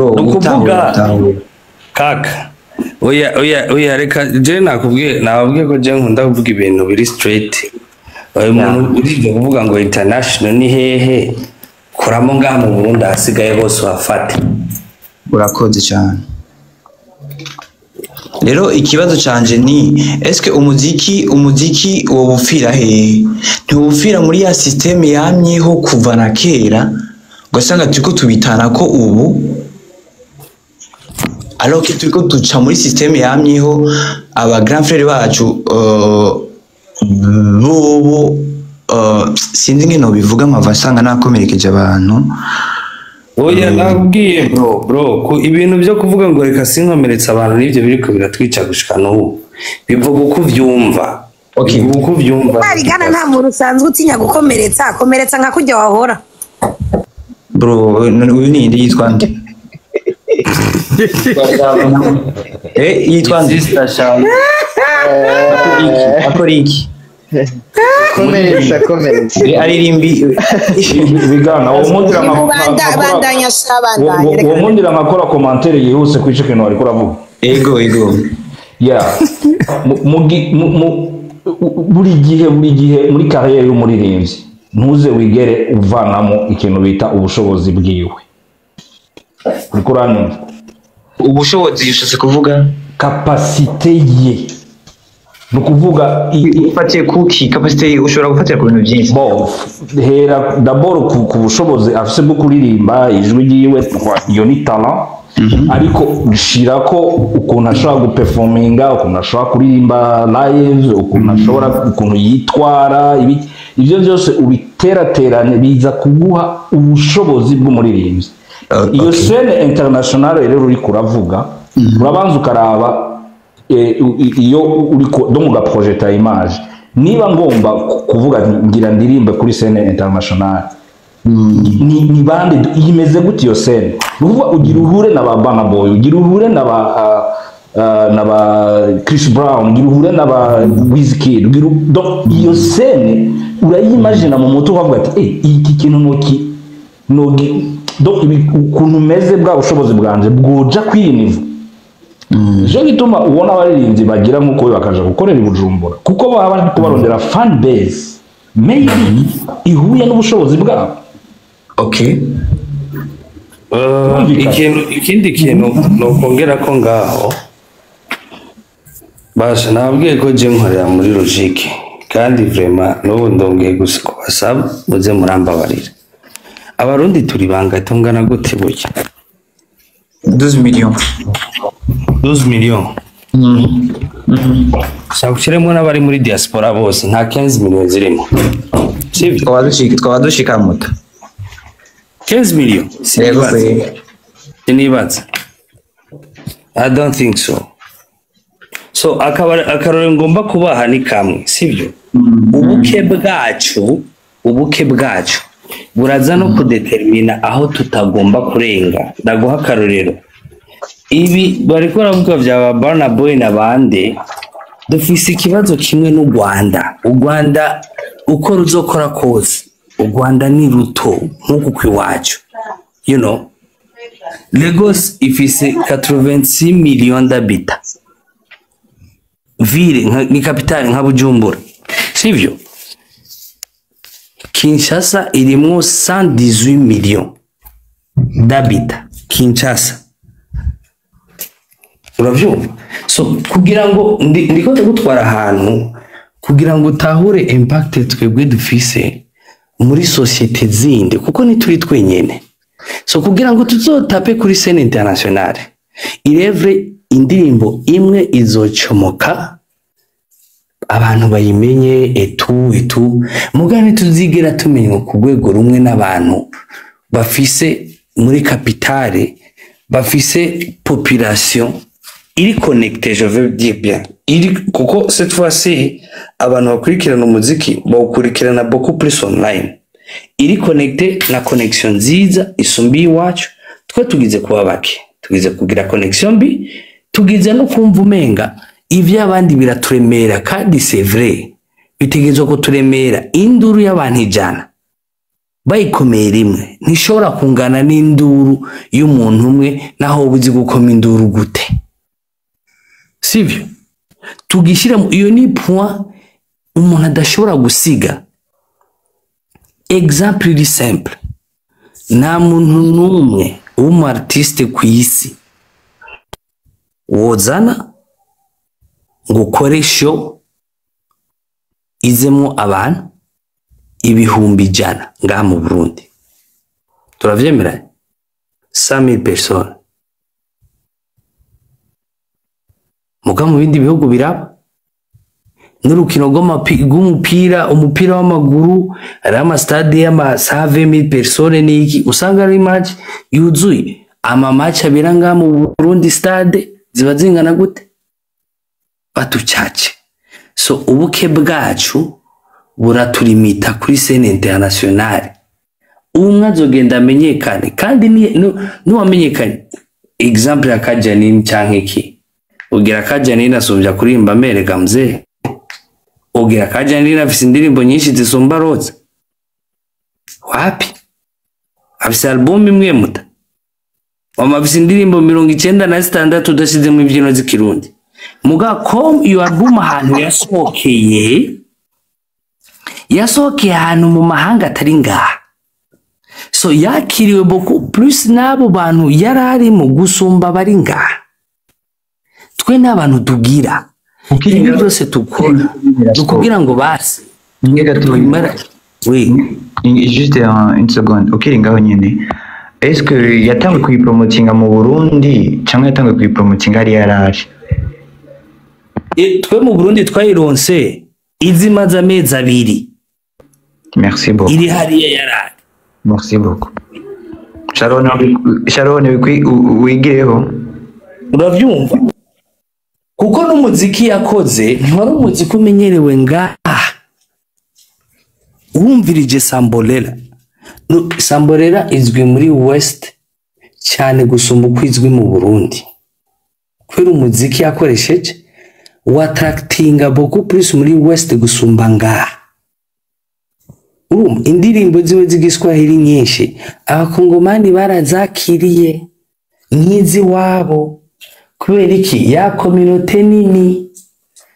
nukuvuga kaka oya reka je nababwiye ko je nkunda kuvuga ibintu biri straight umuntu uri kuvuga ngo international ni hehe kuramo ngaha mu Burundi hasigaye bose wafate urakoze cyane. Rero ikibazo canje ni eske umuziki wo bufira hehe? Ntiwufira muri ya systeme yamyeho kuva na kera ugasanga turiko tubitana ko ubu alors que turiko duca muri systeme yamyeho aba grand frère bacu bobo sinzi ngene bivuga nkavasanga nakomerekeje abantu. Oya nabwiye bro ko ibintu byo kuvuga ngo reka sinkomeretsa abantu nivyo biriko biratwica gushika n'ubu bivuga uko vyumva. Okay, uko vyumva bari gana nta muntu usanzwe utinya komeretsa nka kujya wahora bro. Uyu ni indi yitwa nde? Yitwa nde? Akora iki? Komeretsa aririmbi bigana umundira bandanya umundira makora commentaire yihuse kwice kintu ari kuravuga ego yeah buri gihe muri carrière y'umuririmbyi ntuze wigere uvanamo ikintu bita ubushobozi bwiwe. Uriko uranumva ubushobozi yishose kuvuga capacité ye, nukuvuga ifatiye kuki capacité ushobora gufatira ku bintu byinshi. Bon, hera d'abord ku bushobozi afise bwo kuririmba ijwi ryiwe iyo ni talent, ariko bishirako ukuntu ashobora guperforminga, ukuntu ashobora kuririmba live, ukuntu yitwara ibyo byose ubiteraterane biza kuguha ubushobozi bw'umuririmbyi. Iyo scene international rero uri kuravuga urabanza ukaraba iyo uriko do mu projecta image niba ngomba kuvuga ngira ndirimbe kuri scene international ni bande imeze gute iyo scene, nuvuga ugira uhure na ba Bana boy, ugira uhure na ba Chris Brown, ugira uhure na ba Wizkid, ugira donc iyo scene urayimagine mu mutwe ukavuga ati iki kintu nogi donc ukuntu meze bwa bushobozi bwanje bwoja kwiniva. Je gituma ubona abaririmbyi bagira nkuko bakaja gukorera Bujumbura kuko baba bari kubarondera fan base maybe ihuye n'ubushobozi bwabo. Okay, ikindi kintu no kongera ko ngaho basha nabwiye ko je nkorera muri logique kandi vraiment no ndongeye gusaba muze murambabarira. Abarundi turi banga tungana gute burya 12 millions. 12 millions. Sakushiremo n'abari muri diaspora bose nta 15 millions zirimo. Sivyo Twadushika muta 15 millions. Sinibaza. I don't think so. So akarore ngomba kubaha ni kamwe, sivyo? Ubuke bwacu buraza no kudetermina aho tutagomba kurenga. Ndaguha akarorero. Ibi bariko baravuga vya Bana boy nabande dufise ikibazo kimwe n'u Rwanda. U Rwanda uko ruzokora kose, u Rwanda ni ruto nkuko kwiwacu. You know, Lagos ifise 86 millions d'habitants. Ville ni capitale nka Bujumbura. Sivyo? Kinshasa irimwo 118 millions d'habitants. Kinshasa. Uravyumva? So kugira ngo ndiko gutwara ahantu kugira ngo utahure impact twebwe dufise muri societe zindi kuko ni turi twenyene. So kugira ngo tuzotape kuri scene internationale irevre indirimbo imwe izocomoka abantu bayimenye etu mugane tuzigera tumenywa ku rwego rumwe n'abantu bafise muri capitale bafise population iri connecté, je veux dire bien iri kuko cette fois-ci abantu bakurikirana umuziki bawukurikirana beaucoup plus online, iri connecté na connection nziza isumbi Wacu. Twe tugize kuba bake, tugize kugira connection bi, tugize no kumva umenga ivyo abandi biraturemera kandi c'est vrai bitegezwe ko turemera induru y'abantu ijana bayikomeye rimwe ntishobora kungana n'induru y'umuntu umwe naho ubuzi gukoma induru gute sivyo tugishyira iyo ni point umuntu adashobora gusiga exemple iri simple nta muntu n'umwe w'umu artiste ku isi wozana ngo ukore show izemo abantu ibihumbi ijana ngaha mu Burundi turavyemera 100,000 personnes muga mu bindi bihugu biraba n'urukino rw'umupira umupira w'amaguru ari amastade y'ama 120,000 personnes n'iki usanga ari match yuzuye ama match abira ngaha mu Burundi stade ziba zingana gute batucace so ubuke bwacu buraturimita kuri scene internationale umwe azogenda amenyekane kandi nuwamenyekanye exemple ya Kajanini canke iki ugira Kajanini asumbya kurimba merega mzee ugira Kajanini afise indirimbo nyinshi zisumba Roza wapi afise album imwe muta wamafise indirimbo 96 udashizemo ivyino z'ikirundi muga com iyo album ahantu yasohokeye ahantu mu mahanga atari ngaha so yakiriwe beaucoup plus n'abo bantu yarari mu gusumba bari ngaha twe n'abantu tugira ibi byose tukora tukubwira ngo basi oui juste une seconde ukiri ngaho nyene est-ce que yatangwe kuyipromotinga mu Burundi cyangwa yatangwe kuyipromotinga ari yarari twe mu Burundi twayironse izimaza amezi abiri merci beaucoup iri hariya yarari merci beaucoup Charon wigireho uravyumva kuko n'umuziki yakoze ntwari umuziki umenyerewe ngaha wumvirije Sambolela izwi muri West cyane gusumba uko izwi mu Burundi kubera umuziki yakoresheje wattractinga beaucoup plus muri West gusumba ngaha indirimbo ziwe z'igiswahili nyinshi abakongomani barazakiriye nkizi wabo kubera iki ya communauté nini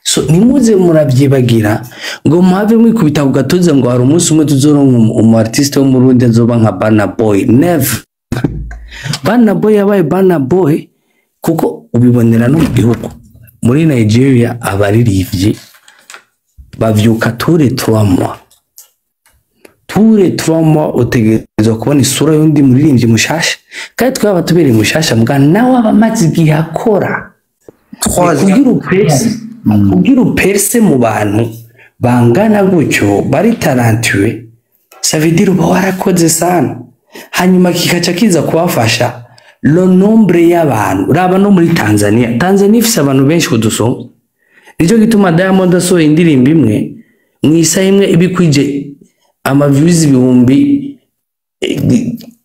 so nimuze muravyibagira ngo muhave mwikubita ku gatuze ngo hari umunsi umwe tuzoronka umu artiste wo mu Burundi azoba nka Bana Boy never Bana Boy yabaye Bana Boy kuko ubibonera no mu gihugu muri Nigeria abaririmvyi bavyuka tous les 3 mois utegerezwa kubona isura y'undi muririmbyi mushasha kandi twaba tubereye mushasha mbwa nawe abamazi gihakora kugira uperse mu bantu bangana gutyo bari talentueux ça veut dire uba warakoze sana hanyuma kikaca kiza kubafasha lo nombre y'abantu raba no muri Tanzania ifise abantu benshi kudusoma nicyo gituma Diamond asohoye indirimbo imwe mwisa imwe ibikwije ama views ibihumbi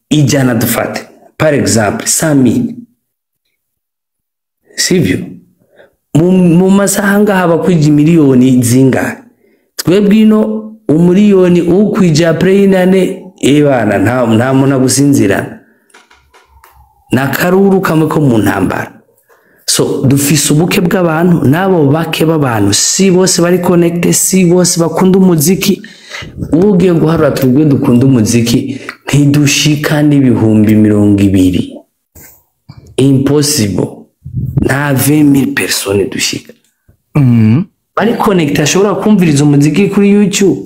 ijana dufate par exemple 100,000 sivyo mu masaha ngaha bakwije miliyoni zinga twebwe ino umiliyoni ukwije après nane ebana nta muntu gusinzira na karuru kamwe ko mu ntambara so dufise ubuke bw'abantu nabo bake b'abantu si bose bari connected si bose bakunda umuziki ugiye guharura twebwe dukunda umuziki ntidushika n'ibihumbi 200 impossible nta 20,000 personnes dushika bari connected ashobora kumviriza umuziki kuri YouTube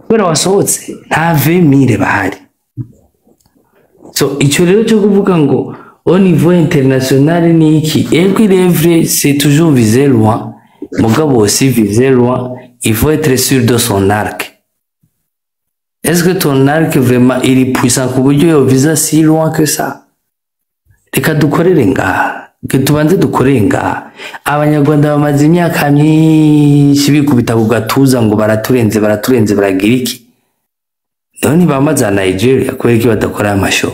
kubera wasohotse nta 20,000 bahari so icyo rero cyo kuvuga ngo au niveau international ni iki équilibre c'est toujours viser loin mugabo aussi viser loin il faut être sûr de son arc est-ce que ton arc vraiment il est puissant ku buryo yo visa si loin que ça reka dukorere ngaha tubanze dukorere ngaha abanyarwanda bamaze imyaka myinshi bikubita ku gatuza ngo baraturenze baragira iki none bamaze Nigeria kubera iki badakora amashow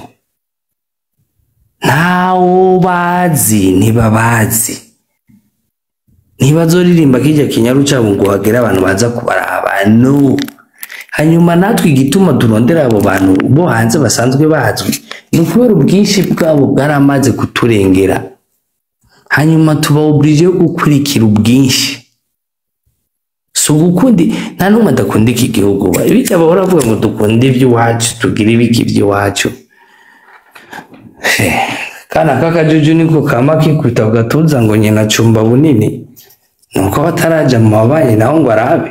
ntawo bazi ntibabazi ntibazoririmba kijya kinyaru cyabo ngo hagera abantu baza kubaraba no hanyuma natwe igituma turondera abo bantu bo hanze basanzwe bazwi ni ukubera ubwinshi bwabo bwaramaze kuturengera hanyuma tuba oblige yo gukurikira ubwinshi so gukundi nta n'umwe adakunda iki gihugu bityo bahora bavuga ngo dukunda iby'iwacu tugira ibiki by'iwacu kana kakajuju niko kama kikubita ugatuza ngo nyina cumba bunini nuko bataraja mu mabanyi naho ngo arabe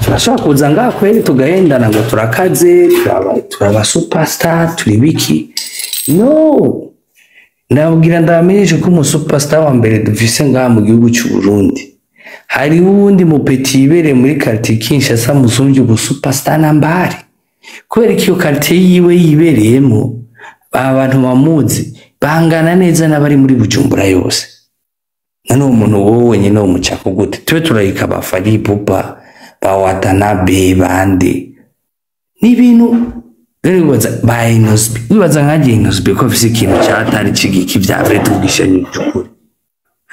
turashobora kuza ngaha kweri tugahendana ngo turakaze turaba superstar turi biki no ndabwira ndamenyeshe ko umusuperstar wa mbere dufise ngaha mu gihugu cy'u Burundi hari uwundi mupeti yibereye muri quartier Kinshasa musumvye ubusuperstar nambari kubera iyo quartier yiwe yibereyemo abantu bamuzi bangana neza n'abari muri Bujumbura yose nano umuntu wowe nyine wo mucako gute twe turayika bafari pupa bawatanabe bande n'ibintu bibaza bayinosbe bibaza nkaje inosbe ko afise ikintu cyatari kigiki byabre tubishanye cyukuri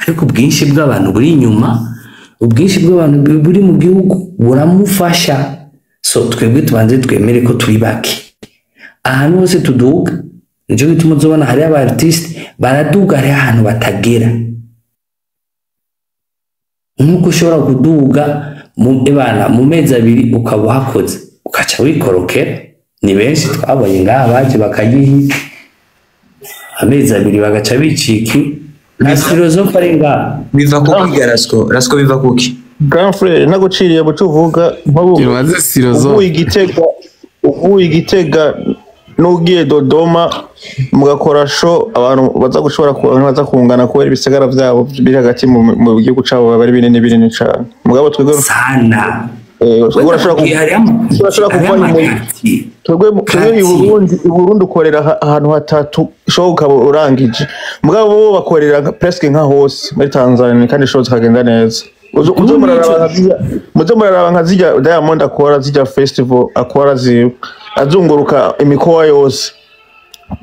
ariko ubwinshi bw'abantu buri inyuma ubwinshi bw'abantu buri mu gihugu buramufasha so twebwe tubanze twemere ko turi bake ahantu hose tuduga nje gituma uzobona hari aba artiste baraduga hari ahantu batagera nkuko ushobora kuduga mu mezi abiri ukaba uhakoze ukaca wikorokera ni benshi twabonye ngaha baje bakagihi amezi abiri bagaca biciki na filozofa ari ngaha biva kuki Rasko biva kuki grand frère naguciriye bucuvuga uvuye igitega n'ugiye Dodoma mugakora show abantu baza gushobora baza kungana kubera ibisigara byabo biri hagati mu gihugu cabo bari binini cyane mugabo twego sana urashobora kuva i Burundi ukorera ahantu hatatu show ukaba urangije mugabo bo bakorera presque nka hose muri Tanzania kandi show zikagenda neza muzo muraraba nka zijya Diamond akora zijya festival akora azunguruka imikoa yose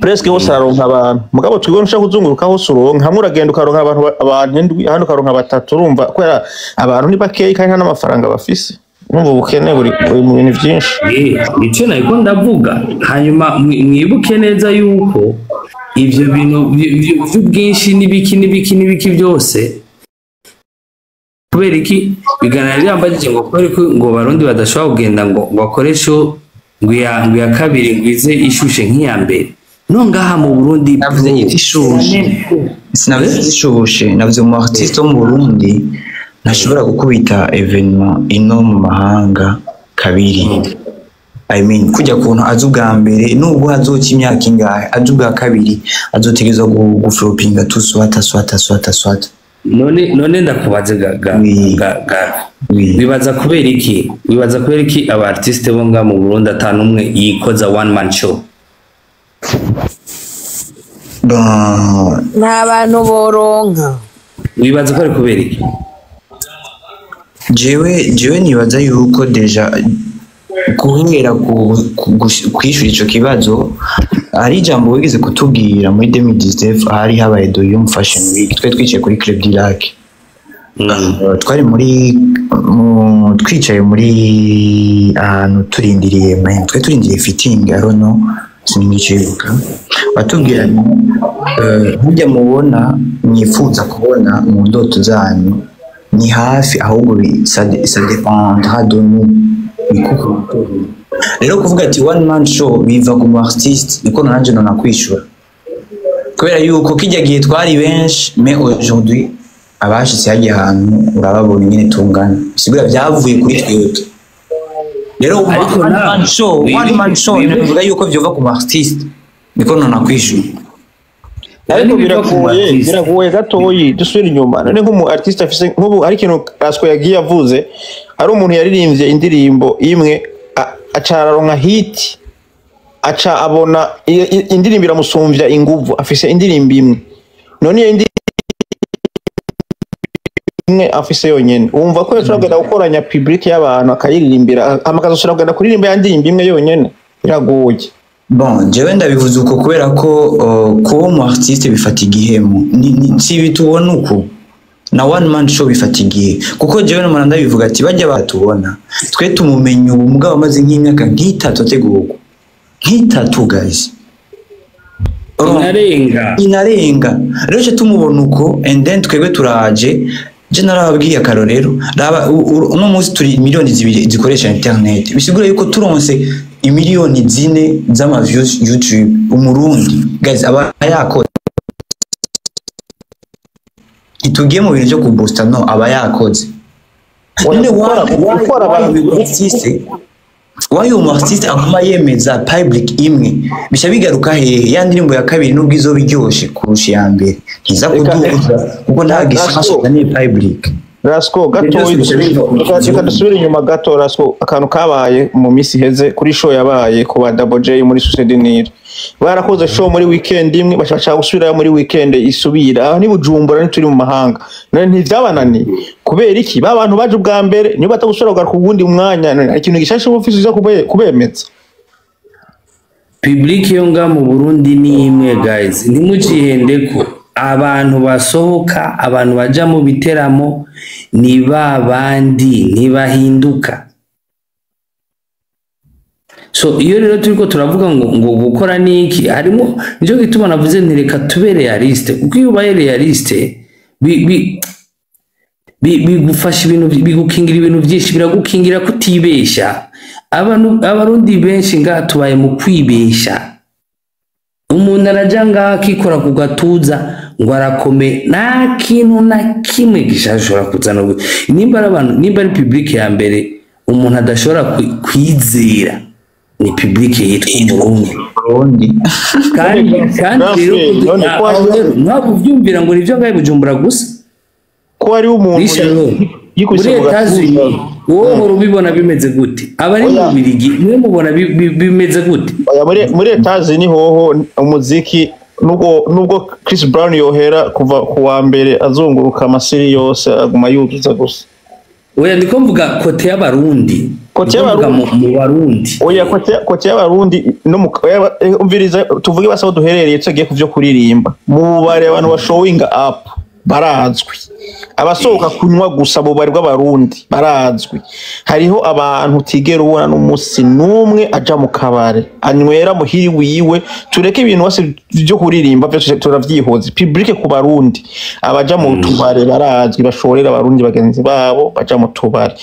presque hose aronka abantu mugabo twigona ushaka kuzunguruka hose uronka hamwe uragenda ukaronka abantu hano ukaronka batatu urumva kwera abantu ni bakeyi kandi nta n'amafaranga bafise numva ubukene buri mu bintu byinshi icyo nako ndavuga hanyuma mwibuke neza yuko ivyo bintu by'ubwinshi n'ibiki byose kubera iki biganira ryambagije ngo kubera ko ngo barundi badashobora kugenda ngo bakoreshe ngo ya kabiri ngwize ishushe nk'iya mbere no ngaha mu Burundi navuze ishushe sinavuze ishushe navuze mu artiste wo mu Burundi ntashobora gukubita evenement ino mu mahanga kabiri I mean kujya kuntu azubwa mbere nubwo hazoca imyaka ingahe azubwa kabiri azotegezwa guflopinga swata none ndakubaze wibaza kubera iki aba artiste bo nga mu Burundi atanumwe yikoza one man show nta bantu boronka wibaza ko ari kubera iki jewe nibaza yuko deja guhera kwishura ico kibazo ari jambo wigeze kutubwira muri 2019 hari habaye do fashion week twe twicaye kuri Club du Lac twari twicaye muri ahantu turindiriye fitting arono sininicebuka batubwira burya mubona mwifuza kubona mu ndoto zanyu ni hafi ahubwo ça dépendra de nous rero kuvuga ati one man show biva ku artiste niko nanje nona kwishura kubera yuko kijya gihe twari benshi mais aujourd'hui abashitse yagiye ahantu urababona nyine tungana sigura byavuye kuri twebwe rero one man show bivuga yuko byova ku artiste niko nona kwishura ariko biragoye gatoyi dusubira inyuma none nk'umu artiste afise nk'ubu ari kintu Rasko yagiye avuze ari umuntu yaririmbye indirimbo imwe acararonka hit aca abona indirimbo iramusumvya inguvu afise indirimbo imwe none iyo imwe afise yonyene wumva ko yashobora gukoranya public y'abantu akayiririmbira amakazo kugenda kuririmba yandirimbo imwe yonyene biragoye bon jewe ndabivuze uko kubera ko kuba mu artiste bifata igihemu si bitubona uko na one man show bifata igihe kuko jewe no maranda bivuga ati bajya batubona twe tumumenye ubu mugabo amaze nk'imyaka nk'itatu ategurwa nk'itatu guys inarenga rero cyo tumubona uko and then twebwe turaje je narababwiye akarorero raba uno munsi turi miliyoni 2 zikoresha internet bisigura yuko turonse imiliyoni 4 z'ama views YouTube umurundi guys aba yakoze itugiye mu bintu byo kuboosta no aba yakoze none ukora abantu artiste wayo mu artiste akuma yemeza public imwe bisha bigaruka hehe ya ndirimbo ya kabiri nubwo izo biryoshe kurusha ya mbere ntiza kuduza kuko ntagisha ni public Rasko gato reka dusubire inyuma gato Rasko akantu kabaye mu misi heze kuri show yabaye ku ba Double J muri Société Nil barakoze show muri weekend imwe bashaka gusubira muri weekend isubira ni Bujumbura ni turi mu mahanga none ntivyabanani kubera iki babantu baje ubwa mbere niba batagusubira kugaruka ubundi umwanya ikintu gishashe office zo kubemeza public yo nga mu Burundi ni imwe guys ntimucihendeko abantu basohoka abantu baja mu biteramo ni babandi ntibahinduka so iyo rero turiko turavuga ngo gukora niki harimo njo gituma navuze ntireka tube realiste kuko iyo ubaye realiste bigufasha ibintu bigukingira ibintu byinshi biragukingira kutibesha abarundi benshi ngaha tubaye mu kwibesha umuntu araja ngaha akikora ku gatuza ngo arakome nta kintu na kimwe gishashora kuzana nimba ari public ya mbere umuntu adashobora kwizera ni public yitwa Burundi kandi rero ntabwo byumvira ngo nivyo ngaye Bujumbura gusa ko ari umuntu yikuse mu gatuza wowe urubibona bimeze gute abari mu birigi mwe mubona bimeze gute muri etazi ni hoho umuziki nubwo Chris Brown yohera kuva ku wa mbere azunguruka amasiri yose aguma yuzuza gusa oya ndiko mvuga kote y'abarundi mu Barundi oya kote y'abarundi no umviriza tuvuge basaho duherereye tugiye kuvyo kuririmba mu bare abantu ba showing up barazwi abasohoka kunywa gusa bo bari bw'abarundi barazwi hariho abantu tigera ubona n'umunsi numwe aja mu kabare anywera muhiri wiwe tureke ibintu wase byo kuririmba byo turavyihoze public ku barundi abaja mu tubare barazwi bashorera abarundi bagenzi babo baja mu tubare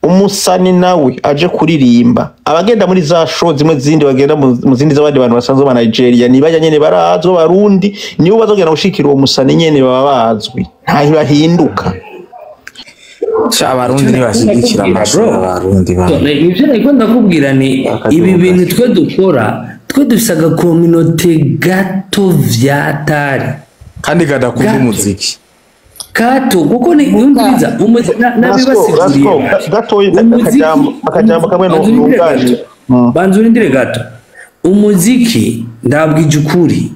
umusani nawe aje kuririmba abagenda muri za show zimwe zindi bagenda mu zindi z'abandi bantu basanzwe ba Nigeria nibaja nyene barazwe barundi nibo bazogenda gushikira uwo musani nyene baba bazwi ntaho bahinduka abarundi ntibashigikira amashuri abarundi ivyo niko ndakubwira ni ibi bintu twe dukora twe dusaga communauté gato vyatari kandi kadakunda umuziki kato kuko ni umviriza nabibasiguriye gato akajambo kamwe n'ubwanje banzurindire gato umuziki ndabwije ukuri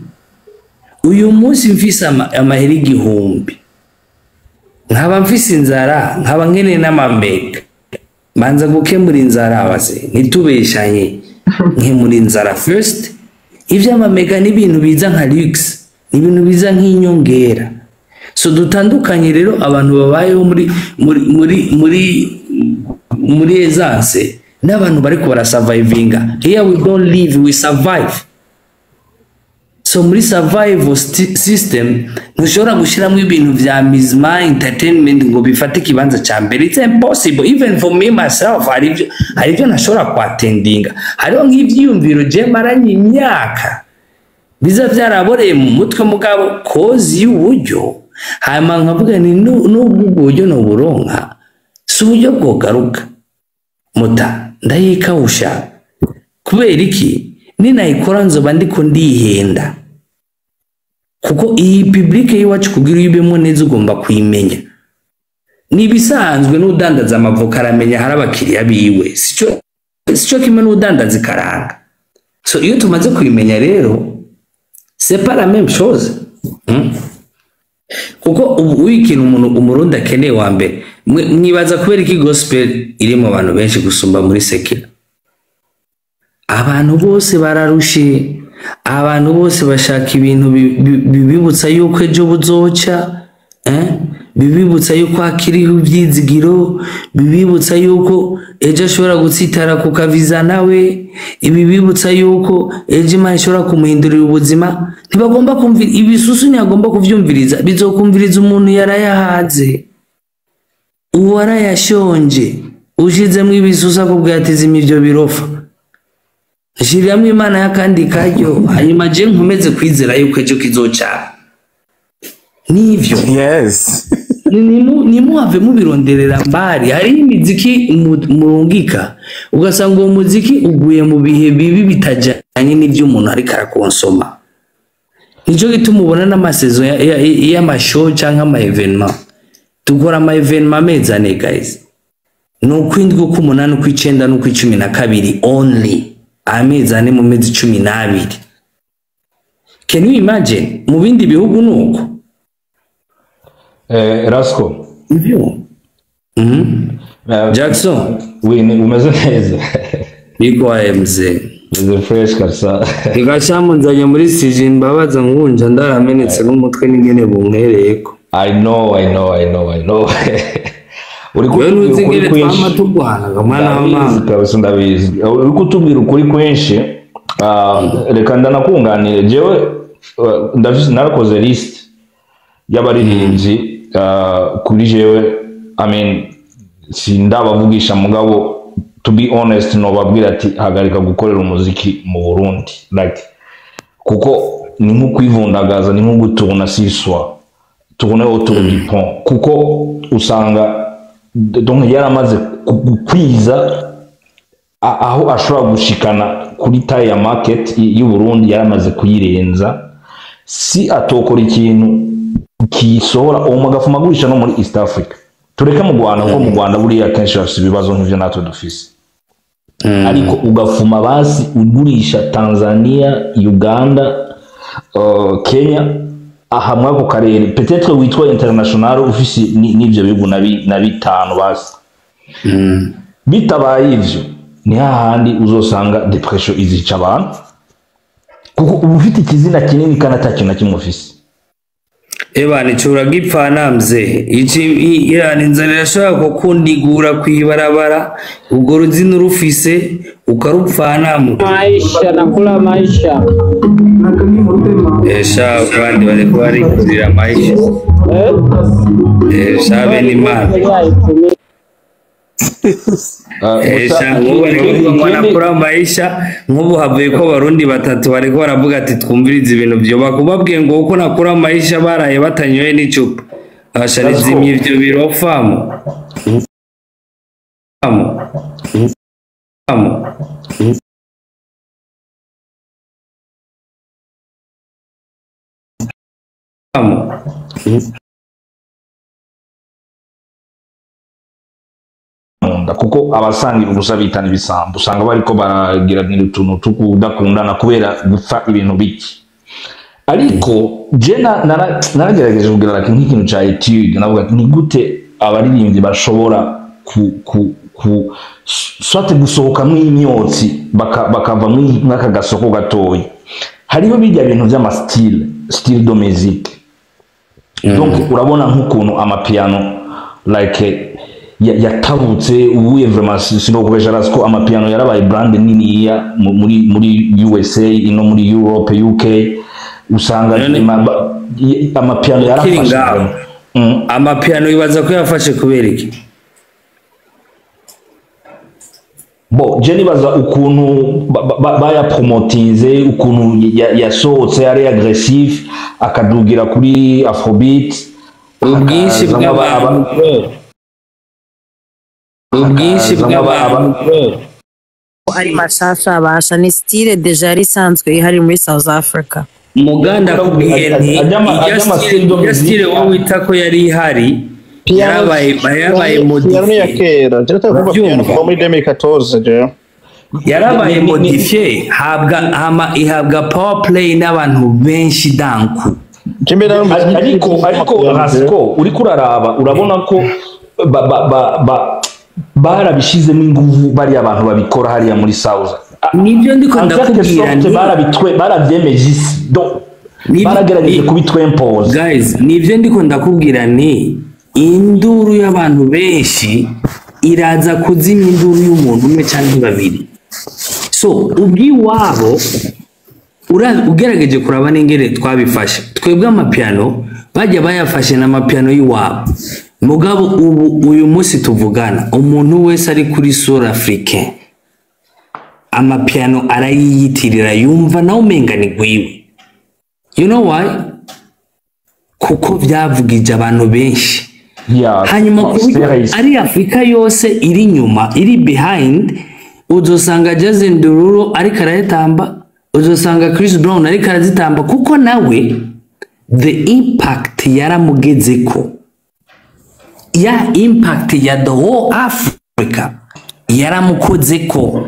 uyu munsi mfise amahera 1000 nkaba mfise inzara nkaba nkene n'amamega manza gukemura inzara abaze nitubeshanye nkemura inzara first ivyo amamega ni ibintu biza nka lux ni ibintu biza nk'inyongera so dutandukanye rero abantu babayeho muri ezanse n'abantu bari kubara survivinga here we don't live we survive so muri survival system ntushobora gushiramo ibintu vya mizma entertainment ngo bifate kibanza ca mbere it's impossible even for me myself harivyo ntashobora kwatendinga hariho nk'ivyiyumviro je maranye imyaka biza vyaraboreye mu mutwe mugabo kozi y'uburyo hanyuma nkavuga ni n'ubwo buryo n'uburonka si uburyo bwogaruka muta ndayikawusha kubera iki ninayikora nzoba ndiko ndihenda kuko iyi public y'iwacu kugira uyibemo neza ugomba kuyimenya nibisanzwe n'udandaza amavoka aramenya hari abakiriya biwe sico kimwe n'udandaza ikaranga so iyo tumaze kuyimenya rero c'est pas la même chose kuko ubu ikintu umurundi akeneye wa mbere mwibaza kubera iki gospel iri mu bantu benshi gusumba muri sekira abantu bose bararushe abantu bose bashaka ibintu bibibutsa yuko ejo buzoca bibibutsa yuko hakiriho ibyizigiro, bibibutsa yuko ejo ashobora gutsitara ku kaviza nawe, ibibibutsa yuko ejo Imana ishobora kumuhindurira ubuzima. Ntibagomba kumvira ibisusu, ntibagomba kuvyumviriza, bizokumviriza umuntu yarayahaze, uwarayashonje, ushizemo ibisusu akubwira ati zima ivyo birofa, shiriramwo Imana y'akandi karyo, hanyuma je nkomeze kwizera yuko ejo kizocara. Nivyo Yes. nimuhave mubironderera mbari. Hari imiziki murungika ugasanga uwo muziki uguye mu bihe bibi bitajanye n'ivyo umuntu ariko arakonsoma. Nico gituma ubona n'amasezo y'amashow canke ama evenement. Dukora ama evenement amezi ane guys, n'ukwindwi, ukw'umunani, ukw'icenda n'ukw'icumi na kabiri only, amezi ane mu mezi 12. Can you imagine? Mu bindi bihugu nuko Rasko. ivyo Jackson umeze neza? biko mzee Umeze fresh kabisa. Igashamunzanye muri sije mbabaza ngunja ndaramenetse n'umutwe n'ingene bumwereyeko. I know. Uri kutubwira twama tugwana gamana w'amanga kabisa, ndabizi. Uri kutubwira ukuri kwinshi. Reka ndanakunganire jewe, narakoze list y'abaririmbyi kuri jewe. I mean, sindabavugisha mugabo, to be honest, no babwira ati hagarika gukorera umuziki mu Burundi, like kuko ni nko kwivundagaza, ni nko gutuna siswa tubone autour du pont, kuko usanga donc yaramaze kwiza aho ashobora gushikana kuri taye ya market y'u Burundi, yaramaze kuyirenza. Si atokora ikintu kisohora umugafuma agurisha no muri East Africa. Tureka mu Rwanda, kuko mu Rwanda buriya kenshi bafite ibibazo nk'ivyo natwe dufise. Ariko ugafuma basi ugurisha Tanzania, Uganda, Kenya, aha mwako karere peut-être witwa international ufise n'ivyo bihugu na bitanu basi. Bitabaye ivyo ni hahandi uzosanga depression izica abantu, kuko uba ufite ikizina kinini kandi atakintu na kimwe ufise. Ebane cura gipfana mzee, ichi yani inzara irashobora kukundigura kwibarabara, ubwo ruzina urufise ukarupfana mu maisha, nakula maisha. Esha kandi bariko barikurira maisha. Shabe ni mana. Esha bariko banakura maisha, nk'ubu havuye ko Barundi batatu bariko baravuga ati twumvirize ibintu byo bakubabwiye ngo uko nakura maisha baraye batanyoye n'icupa. Abasharizimye ivyo birofamo. Kuko abasangira ubusa bitana ibisambu, usanga bariko baragiranira utuntu tukudakundana kubera gupfa ibintu biki. Ariko je naragerageje kugira nk'ikintu ca etude, navuga ni gute abaririmbyi bashobora swate gusohoka mw'imyotsi bakava mw'aka gasoko gatoyi. Hariho bijya bintu vy'ama style de musique. Donc urabona nk'ukuntu amapiano like yatabutse ubuye vraiment sinokubesha Rasko, amapiano yarabaye brand nini ya muri USA ino muri Europe, UK, usanga amapiano yarafashe. Amapiano ibaza ko yafashe kubera iki? Bo je nibaza ukuntu baya promotinze, ukuntu yasohotse ari aggressive akadugira kuri afrobeat, ubwinshi bw'abantu ari mashasha abasha ni style deja risanzwe ihari muri South Africa. Muganda kubwiye nti style wowe itako yari ihari yarabaye modifié muri 2014 je yarabaye modifié ihabwa power play n'abantu benshi danku. Ariko Rasko uri kuraraba urabona ko barabishizemo inguvu bari abantu babikora hariya muri South. Nibyo ndiko ndakubwira nti barabyemeje isi, donc baragerageje kubitwempoza. Guys, nibyo ndiko ndakubwira ni induru y'abantu benshi iraza kuzimya induru y'umuntu umwe cyangwa babiri. So ubwiwabo ugerageje kuraba n'ingere twabifashe twebwe amapiano bajya bayafashe n'amapiano y'iwabo. Mugabo ubu uyu munsi tuvugana umuntu wese ari kuri Soul Africain amapiano arayiyitirira yumva nawe umenga ni gwiwe. You know why? Kuko byavugije abantu benshi. Hanyuma ari Afrika yose iri nyuma iri behind, uzosanga Jason Derulo ariko arayitamba, uzosanga Chris Brown ariko arazitamba, kuko nawe the impact yaramugezeko. Ya impact ya the whole Africa yaramukozeko.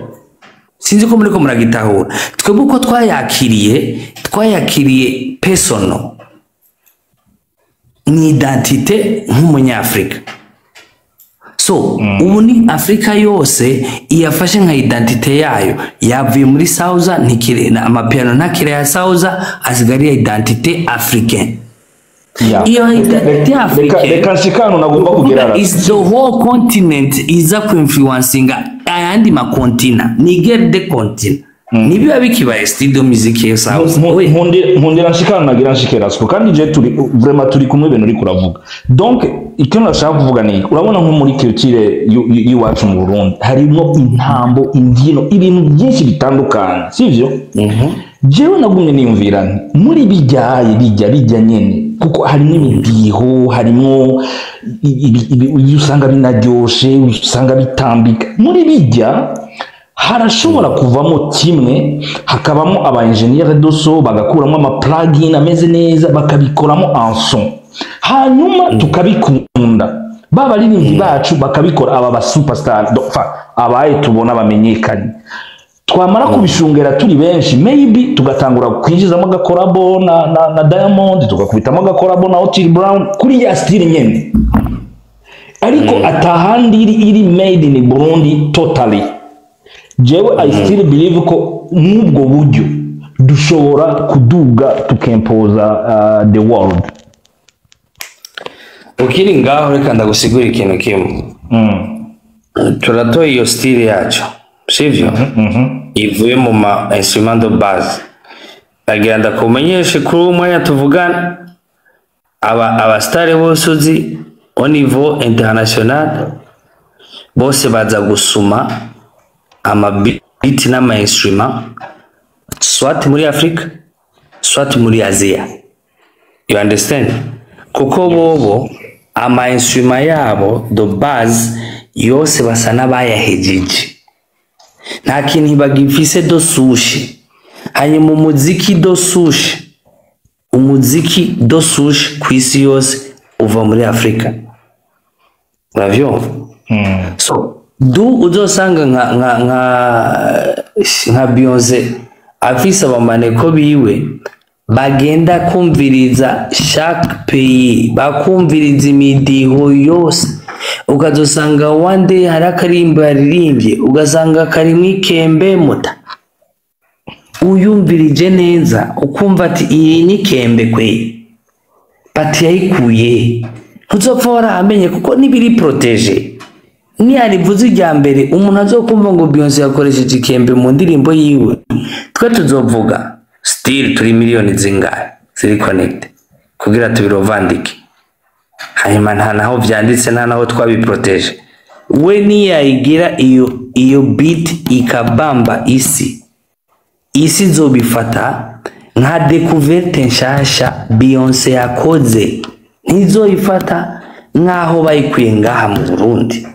Sinzi ko muriko muragitahura. Twebwe uko twayakiriye personal ni identite nk'umunyafrika. So ubu ni Afrika yose iyafashe nka identite yayo, yavuye muri South ntikire na amapiano ntakire ya South, asigariye identite africaine. Iyo identite africaine reka nshikano nagomba kugerara is the whole continent iza ku influencing ayandi ma continent, Niger de continent. Nibiba bikibaye studio music ya South. Nkundira nshikano nagira nshikera Rasko, kandi je turi vraiment turi kumwe ibintu uri kuravuga. Donc icyo nashaka kuvuga ni urabona nko muri culture y'iwacu mu Burundi harimo intambo, imbyino, ibintu byinshi bitandukanye, sivyo? Jewe nagumye niyumvirana muri bijya nyene, kuko harimo imidiho, harimo usanga binaryoshe, usanga bitambika. Muri bijya harashobora kuvamo kimwe, hakabamo aba engineer doso bagakuramo ama plugin ameze neza bakabikoramo en son, hanyuma tukabikunda. Abaririmvyi bacu bakabikora, aba ba superstar abaye tubona bamenyekanye, twamara kubishungera turi benshi, maybe tugatangura kwinjizamo agakorabo na Diamond, tugakubitamo agakorabo na Otile Brown kuri ya style nyene, ariko atahandi iri made in Burundi totally. Jewe I still believe ko n'ubwo buryo dushobora kuduga tukempoza the world. Ukiri ngaho reka ndagusigura ikintu kimwe. Turatoye iyo style yacu, sivyo? Ivuye mu ma instrument de base. Nagira ndakumenyeshe kuri umwanya tuvugana aba star bose uzi au niveau international bose baza gusuma ama beat n'ama instrument soit muri Afrika soit muri Asia. You understand? Kuko bobo ama instrument yabo the base yose basa n'abayahejeje, nta kintu bagifise do sushi. Hanyuma umuziki do sushi kwisi yose uva muri Afrika, uravyo? So uzosanga nka Beyonce afise abamaneko biwe bagenda kumviriza chaque pays, bakumviriza imidiho yose, ukazosanga one day hari akarimbo yaririmbye ugasanga karimo ikembe muta, uyumvirije neza ukumva ati iyi ni kembe kwe, pati yayikuye, ntuzopfa waramenye kuko nibiri protege. Ni arivuze ijya mbere umuntu azokumva ngo Beyonce yakoresheje ikembe mu ndirimbo yiwe, twe tuzovuga still turi miliyoni zingahe ziri connect kugira tubirovandike. Hanyuma nta naho vyanditse, nta naho twabiprotege. We ni yayigira iyo beat ikabamba isi zobifata nka découverte nshasha Beyonce yakoze, ntizoyifata nkaho bayikuye ngaha mu Burundi.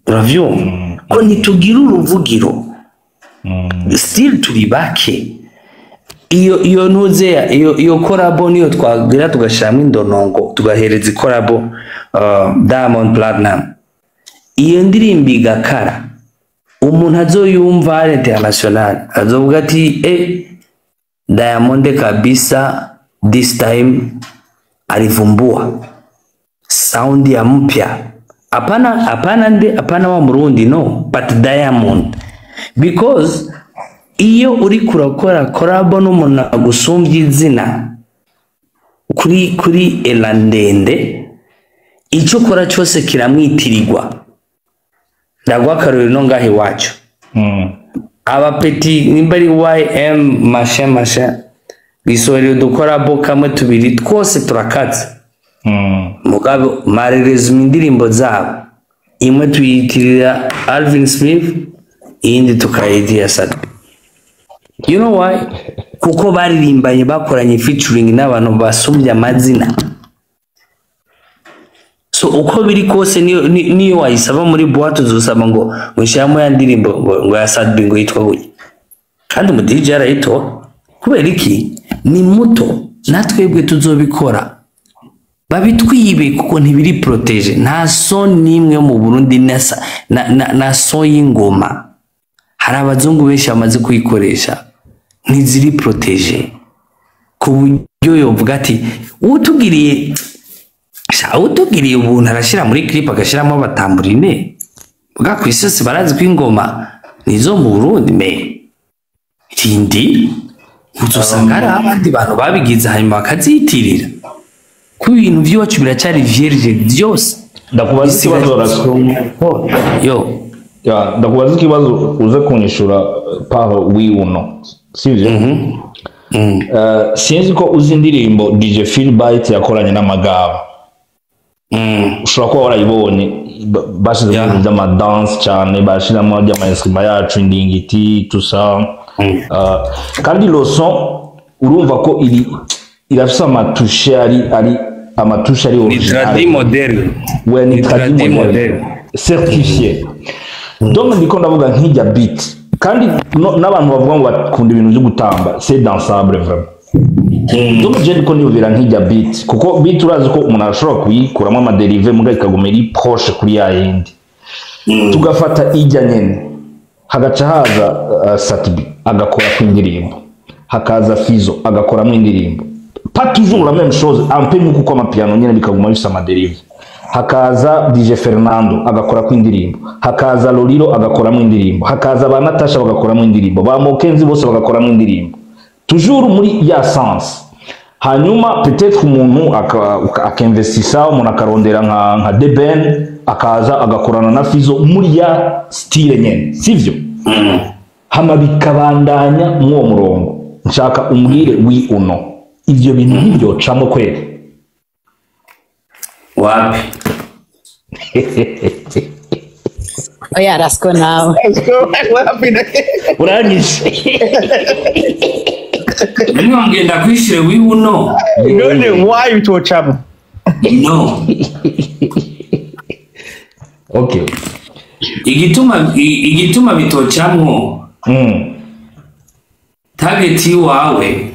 Uravyo? Ko nitugira uruvugiro still turi bake. Iyo ntuze iyo korabo niyo twagira tugashiramo indonongo tugahereza ikorabo Diamond Platinum. Iyo ndirimbi gakara umuntu azoyumva ari international azovuga ati Diamond kabisa this time alivumbua sound ya mpya. Apana wa Burundi, no, but Diamond, because iyo uri kurakora korabo n'umuntu agusumbye izina kuri elandende icyo ukora cyose kiramwitirirwa. Ndagwa karori no ngahe wacu abapeti nimba ari YM masha bisorero dukora bo kamwe tubiri twose turakatse mugabo marerezuma indirimbo zabo imwe tuyitirira Alvin Smith iyindi tukayitirira Sadu. You know why? Kuko baririmbanye bakoranye featuring n'abantu basumbye amazina. So uko biri kose niyo wayisaba muri boîte uzusaba ngo ushiramo ya ndirimbo ngo ya Sadu ngo yitwa buye. Kandi mu DJ arayito kubera iki ni muto natwebwe tuzobikora. Babitwibe kuko ntibiri protege. Nta son nimwe mu Burundi na son y'ingoma. Hari abazungu benshi bamaze kuyikoresha ntiziri protege. Ku buryo yovuga ati utugiriye ubuntu arashira muri clip agashiramo abatamburine. Bwa kwisese barazi ko ingoma nizo mu Burundi me. Rindi uzosanga ari abandi bantu babigize hanyuma bakazitirira. Ku bintu by'iwacu biracyari vierge byose. Ndakubaza ikibazo Rasko. Ndakubaza ikibazo uze kunyishura paho wiuno. Sivyo? Sinzi ko uzi indirimbo DJ Phil Bite yakoranye n'amagaba. Ushobora kuba warayibonye bashize mu by'ama dance cyane bashiramo y'ama yacu indingiti tusa. Kandi lo son urumva ko irafisa amatushe ari amatushe ari original model. Ouais, ni tradi model certifié. Donc ndiko ndavuga nk'ijya beat kandi n'abantu bavuga ngo bakunda ibintu byo gutamba c'est dansable vraiment. Donc je ndiko niyumvira nk'ijya beat kuko beat urazi ko umuntu ashobora kuyikuramo ama derive muga ikagumira proche kuri ya yindi. Tugafata ijya nyene hagaca haza Satbi agakora ku indirimbo hakaza Fizo agakora mu indirimbo pas toujours la même chose un peu nk'uko kwa mapiano nyene bikaguma bisa ama derive. Hakaza DJ Fernando agakora ku indirimbo hakaza Lolilo agakora mu indirimbo hakaza ba Natasha bagakora mu indirimbo ba Mokenzi bose bagakora mu indirimbo toujours muri ya sens. Hanyuma peut-être umuntu akinvestisa umuntu akarondera nka Deben akaza agakorana na Fizo muri ya style nyene sivyo hama bikabandanya mwo murongo. Nshaka umbwire wi uno ivyo bintu nibyo camo kweli wapi? Oya Rasko nawe uranyishe ngenda kwishire wibuno none why bitocamo no. Okay, igituma bitocamwo target wawe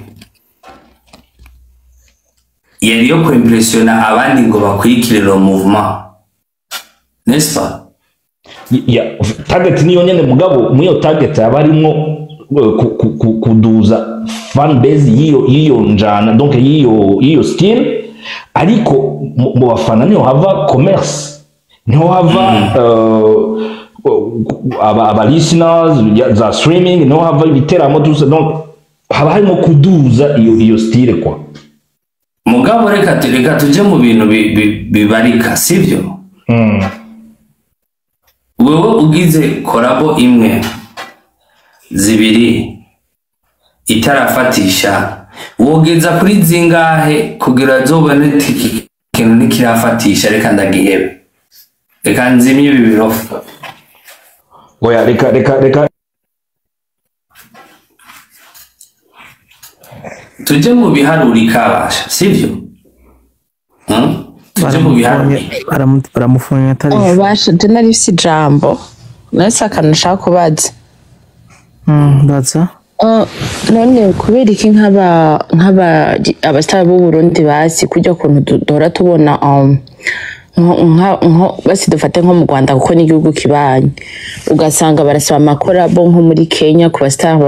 yari yo kuimpressiona abandi ngo bakwikire lo mouvement, n'est-ce pas? Target niyo nyene mugabo muyo target abarimo kuduza fan base yiyo njana donc yiyo style ariko mu bafana niho hava commerce niho hava aba listeners za streaming niho hava ibiteramo tuza donc haba harimo kuduza iyo style kwa mugabo reka tuje mu bintu bibarika sivyo. Wewe ugize korabo imwe zibiri itarafatisha wogeza kuri zingahe kugira zobone ikintu nikirafatisha reka ndagihebe reka nzimye ibi birofu. Oya reka tuje mu biharuri kabasha sivyo. Tuje mu biharuri baramufunye atari basha nari si jambo nase akanashaka kubaza baza none kubera iki nk'aba abasitari b'u Burundi basi kujya kuntu duhora tubona nko basi dufate nko mu Rwanda kuko n'igihugu kibanye ugasanga barasaba amakorabo nko muri Kenya ku basitari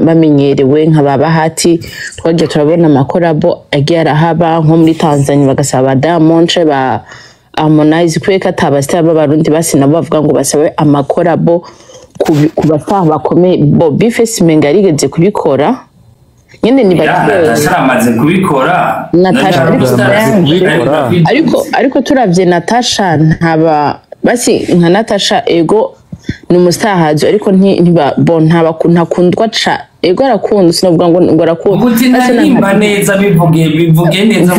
bamenyerewe nk'aba Bahati twagiye turabona amakorabo agiye arahaba nko muri Tanzania bagasaba Diamond ba Harmonize kweka atabasitari b'Abarundi basi nabo bavuga ngo basabe amakorabo ku basitari bakomeye bo Bifesi Menga yarigeze kubikora nyene ni bakeye Natasha amaze kubikora Natasha ariko turavye Natasha ntaba basi nka Natasha ego ni umustahazi ariko ntakundwa ca ego arakunda sinovuga ngo arakunda ubuti narimba neza bivuge neza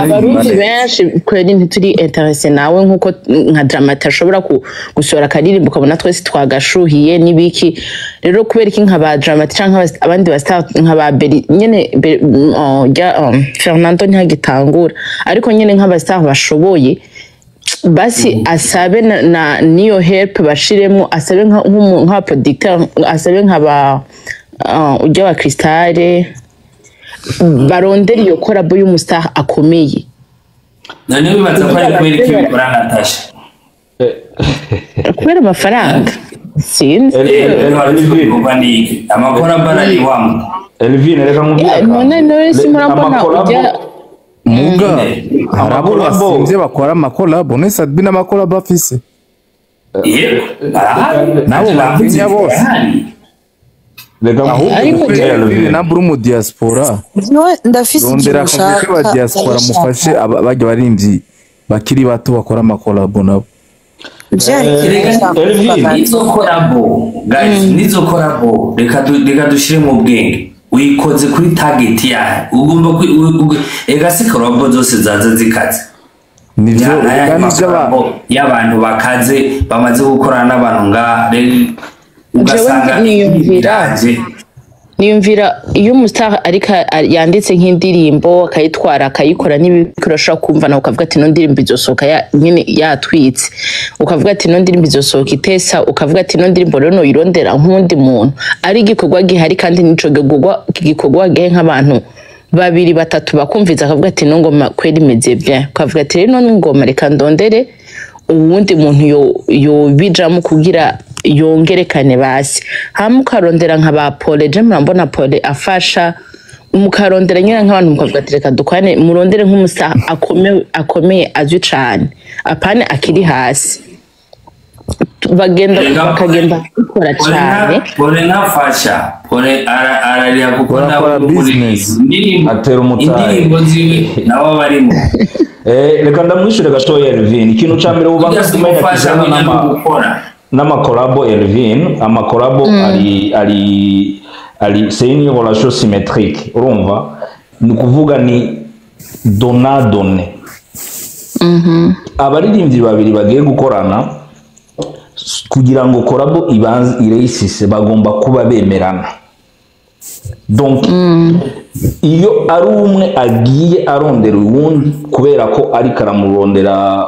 abarundi benshi kweri ntituri interesse nawe nkuko nka Dramata ashobora gusohora akaririmbo ukabona twese twagashuhiye n'ibiki rero kubera iki nka ba Dramata canke abandi ba star nka ba Beri nyene Fernando ntagitangura ariko nyene nka ba star bashoboye basi asabe na niyo help bashiremo asabe nka producteur asabe nka ba ujya wa Crystale barondera iyo korabo y'umustar akomeye nane bibaza ko ari kweri kibikora Natasha kubera amafaranga sinzi amakora barari wamwe Elvin reka nkubwira none simurambona ujya muga harabo basinze bakora amakolabo nese adbina amakolabo afise yego nabo bakinya bose reka ariko naburu mu diaspora ndafise rondera ko ba diaspora mufashe abajya barimvyi bakiri bato bakora amakolabo nabo nizo korabo reka dushire mu bwenge wikoze kuri target yawe ugomba egasi korabo zose zaza zikaze nivyo y'abantu bakaze bamaze gukorana n'abantu nga ugasanga niyumvira iyo umustar ariko yanditse nk'indirimbo akayitwara akayikora n'ibikoresho kumva na ukavuga ati no ndirimbo izosohoka nyine yatwitse ukavuga ati no ndirimbo izosohoka itesa ukavuga ati no ndirimbo rero no yirondera nk'undi muntu ari igikorwa gihari kandi nico gikorwa gihe nk'abantu babiri batatu bakumviza akavuga ati no ngoma kweri imeze bien ukavuga ati rero no ngoma reka ndondere uwundi muntu yo bijamo kugira yongerekane basi hamwe ukarondera nka ba Pole je murambona Pole afasha mukarondera nyine nk'abantu mukavuga ati reka dukwane murondere nk'umusa akomeye azwi cane apane akiri hasi bakagenda gukora cane Pole nafasha Pole araria gukora business atera umutari indirimbo ziwe nabo barimo reka ndamwishure gatoya Elvin ikintu ca mbere ubanga kumenya kijana n'amakolabo Elvin amakolabo ari c'est une relation symétrique urumva ni kuvuga ni donadone abaririmbyi babiri bagiye gukorana kugira ngo kolabo ibanze ireisise bagomba kuba bemerana donc iyo ari umwe agiye arondera uwundi kubera ko ari karamurondera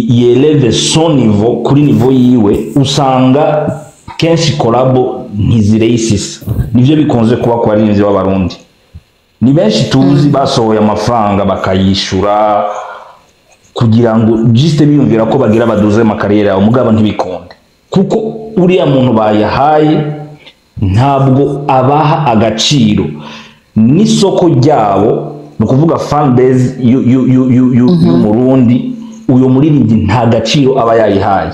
yeleve son niveau kuri niveau yiwe usanga kenshi kolabo ntizireisisa nivyo bikunze kuba ku barinzi b'abarundi ni benshi tuzi basohoye amafaranga bakayishura kugira ngo juste biyumvira ko bagira baduze makariyeri yawe mugabo ntibikunde kuko uriya muntu bayahaye ntabwo abaha agaciro n'isoko ryabo no kuvuga fan base y'umurundi uyo muririmbyi nta gaciro aba yayihaye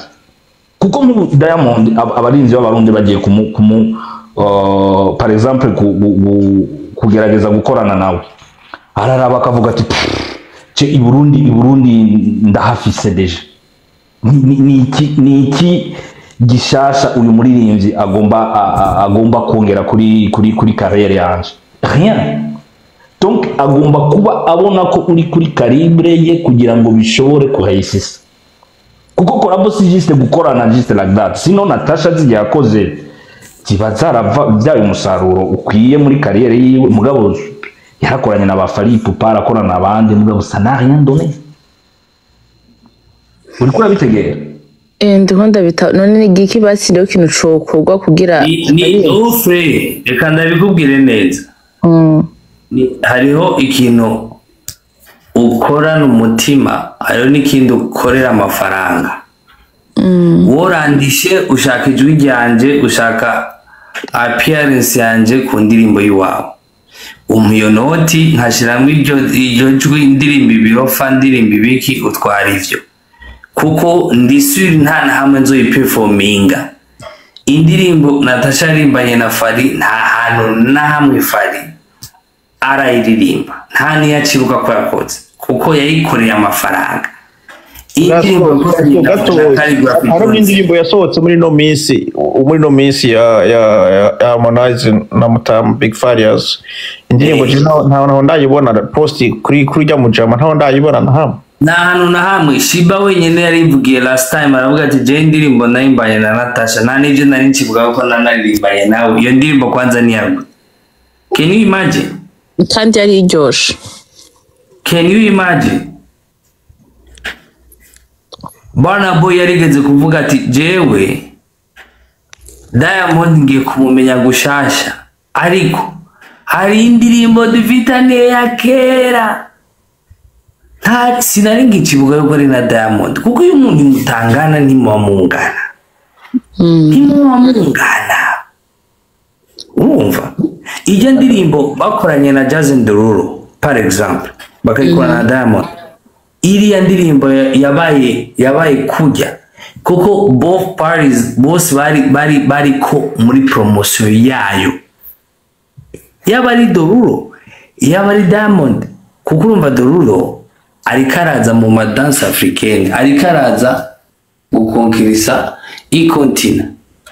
kuko mu Diamond abarinzi b'abarundi bagiye par exemple kugerageza gukorana nawe araraba akavuga ati ce i Burundi ndahafise deje ni iki gishasha uyu muririmbyi agomba kongera kuri carrière yanje rien donc agomba kuba abona ko uri kuri calibre ye kugira ngo bishobore kuhayisisa kuko kolabo si juste gukorana juste like that sino Natasha zigiye akoze kibazarava byaye umusaruro ukwiye muri carrière yiwe mugabo yarakoranye na bafari pupara akorana abandi mugabo ça rien donné uri kura bitegera ndiho ndabita none ni giki basiriyo kintu cokorwa kugira ni ofre reka ndabikubwire neza hariho ikintu ukorana umutima hariho n'ikindi ukorera amafaranga worandishe ushaka ijwi ryanje ushaka appearance yanje ku ndirimbo y'iwawe umuyo noti nkashiramo iryo jwi indirimbo ibirofa ndirimbo ibiki utwara ivyo kuko ndisuri nta na hamwe nzoyiperforminga indirimbo Natasha yarimbanye na Fari nta hantu na hamwe Fari arayiririmba nta niyaciruka ko yakoze kuko yayikoreye amafaranga. Hari indirimbo yasohotse muri no minsi ya Harmonize na Mutamu Big Farious. Indirimbo ntaho ndayibona post kuri rya mujama ntaho ndayibona na hamwe. Na hantu na hamwe Shiba wenyene yarivugiye last time aravuga ati je indirimbo nayimbanye na Natasha nta n'ivyo nari nkivuga ko nanarimbanye nawe. Iyo ndirimbo kwanza ni yawe. Can you imagine? kandi yari iryoshe. Can you imagine? Bana boy yarigeze kuvuga ati jewe Diamond ngiye kumumenya gushasha ariko hari indirimbo dufitane ya kera nta sinari ngikivuga yuko ari na Diamond kuko uyu muntu mutangana ntimwamungana urumva ijya ndirimbo bakoranye na Jazen Derulo par exemple bakayikorana na Diamond iriya ndirimbo yabaye kujya kuko both parties bose bari ko muri promotion yayo yaba ari Derulo yaba ari Diamond kuko urumva Derulo ariko araza mu madanse africaine ariko araza gukonkirisa ikontina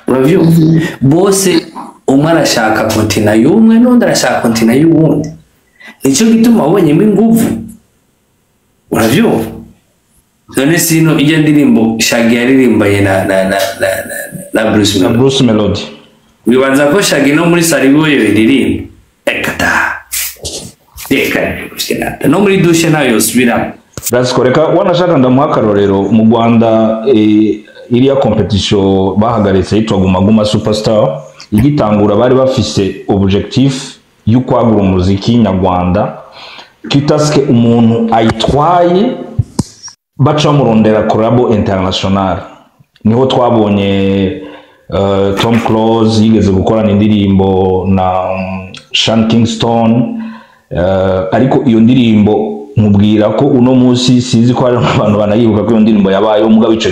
uravyumva bose umwe arashaka kontina y'umwe n'undi arashaka kontina y'uwundi nico gituma wabonyemo inguvu uravyumva none sino ijya ndirimbo Shaggy yaririmbanye na Bruce Melody wibanza ko Shaggy no muri Saribo yo iririmba ekata no muri dushe nayo yosubira Rasko reka wanashaka ndamuha akarorero mu Rwanda iriya competition bahagaritse yitwa Guma Superstar igitangura bari bafise objectif y'ukwagura umuziki nyarwanda kitaske umuntu ayitwaye baca murondera collabo international niho twabonye Tom Close yigeze gukorana indirimbo na Sean Kingston ariko iyo ndirimbo mubwira ko uno munsi sinzi ko hari abantu banayibuka ko iyo ndirimbo yabaye umugabo ico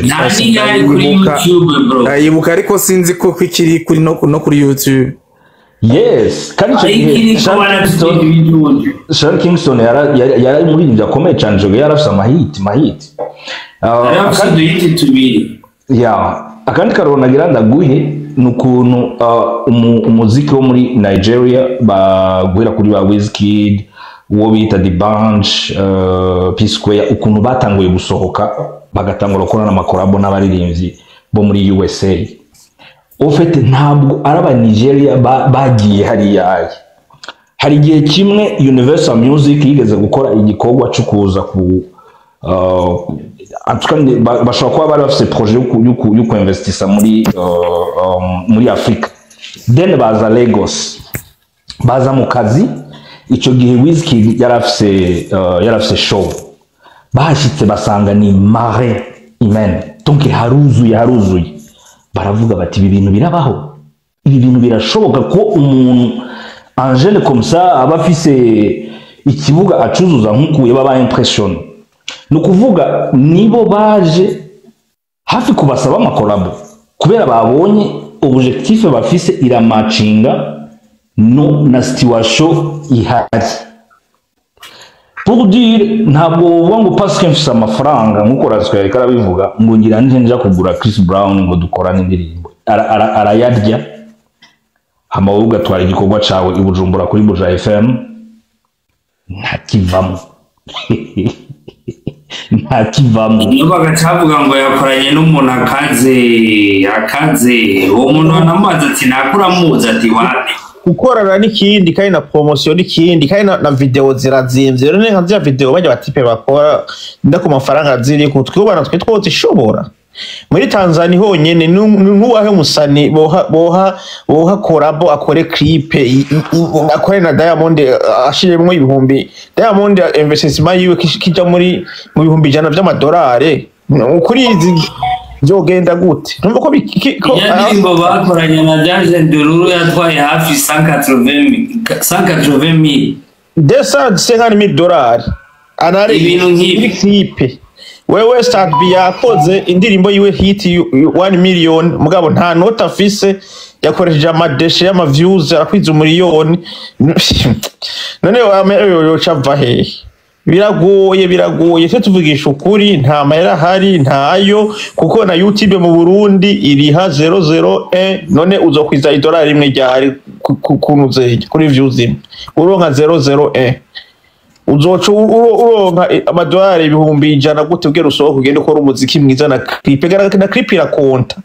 yibuka ariko sinzi ko kwikiri kuri no kuri YouTube. Yes kandi Sean Kingston yari muri ibyo akomeye cyane jogo yarafise amahit akandi karona giranda guhe nukuntu umuziki wo muri Nigeria baguhera kuri ba Wizkid uwo bita The Bunch P-Square ukuntu batanguye gusohoka bagatangura gukorana amakorabo n'abaririmbyi bo muri USA ofete ntabwo araba Nigeria bagiye hariya hari igihe kimwe Universal Music yigeze gukora igikorwa cyo kuza ku atukandi bashobora kuba bari bafite projet yo investisa muri Afrika then baza Lagos baza mu kazi ico gihe Wizkid yarafise show bahashitse basanga ni mare imen donc haruzuye baravuga bati ibi bintu birabaho ibi bintu birashoboka ko umuntu Angele comme ça aba afise ikibuga acuzuza nkukuye baba impression nukuvuga nibo baje hafi kubasaba amakolabo kubera babonye objectif bafise iramatchinga no na situation ihari pour dire ntabwo uvuga ngo parce que mfise amafaranga nkuko Rasko yari karabivuga ngo ngira nje kugura Chris Brown ngo dukorane indirimbo arayarya hama wowe ugatwara igikorwa cawe i Bujumbura kuri Buja FM ntakivamo niba agacavuga ngo yakoranye n'umuntu akaze uwo muntu anamubaza ati nakuramuzi ati wapi gukorana n'ikindi kandi na promotion n'ikindi kandi na video zirazimvye rero nka zya video bajya batipe bakora ndako mafaranga ziri ku twubana twe twose ishobora muri Tanzania honyene n'uwahe musani boha korabo akore clip akore na Diamond ashiremwe ibihumbi Diamond investment yiwe kija muri mu bihumbi jana by'amadolari ukuri izi byogenda gute numva ko indirimbo bakoranye na Jazen Derulo yatwaye hafi 180,000 $180,000 anare ibintu nk'ibi clip wewe Start B yakoze indirimbo yiwe hit 1 million mugabo nta nota afise yakoresheje amadeshe y'ama views arakwiza umuriyoni none wameyo cava he biragoye cyo tuvugisha ukuri nta mahera hari ntayo kuko na YouTube mu Burundi iriha 001 none uzokwiza idolari rimwe ryari kunuze kuri views imwe uronka 001 uzoca uronka amadolari ibihumbi 100 gute ubwera usohoka ugende ukora umuziki mwiza na clip irakonta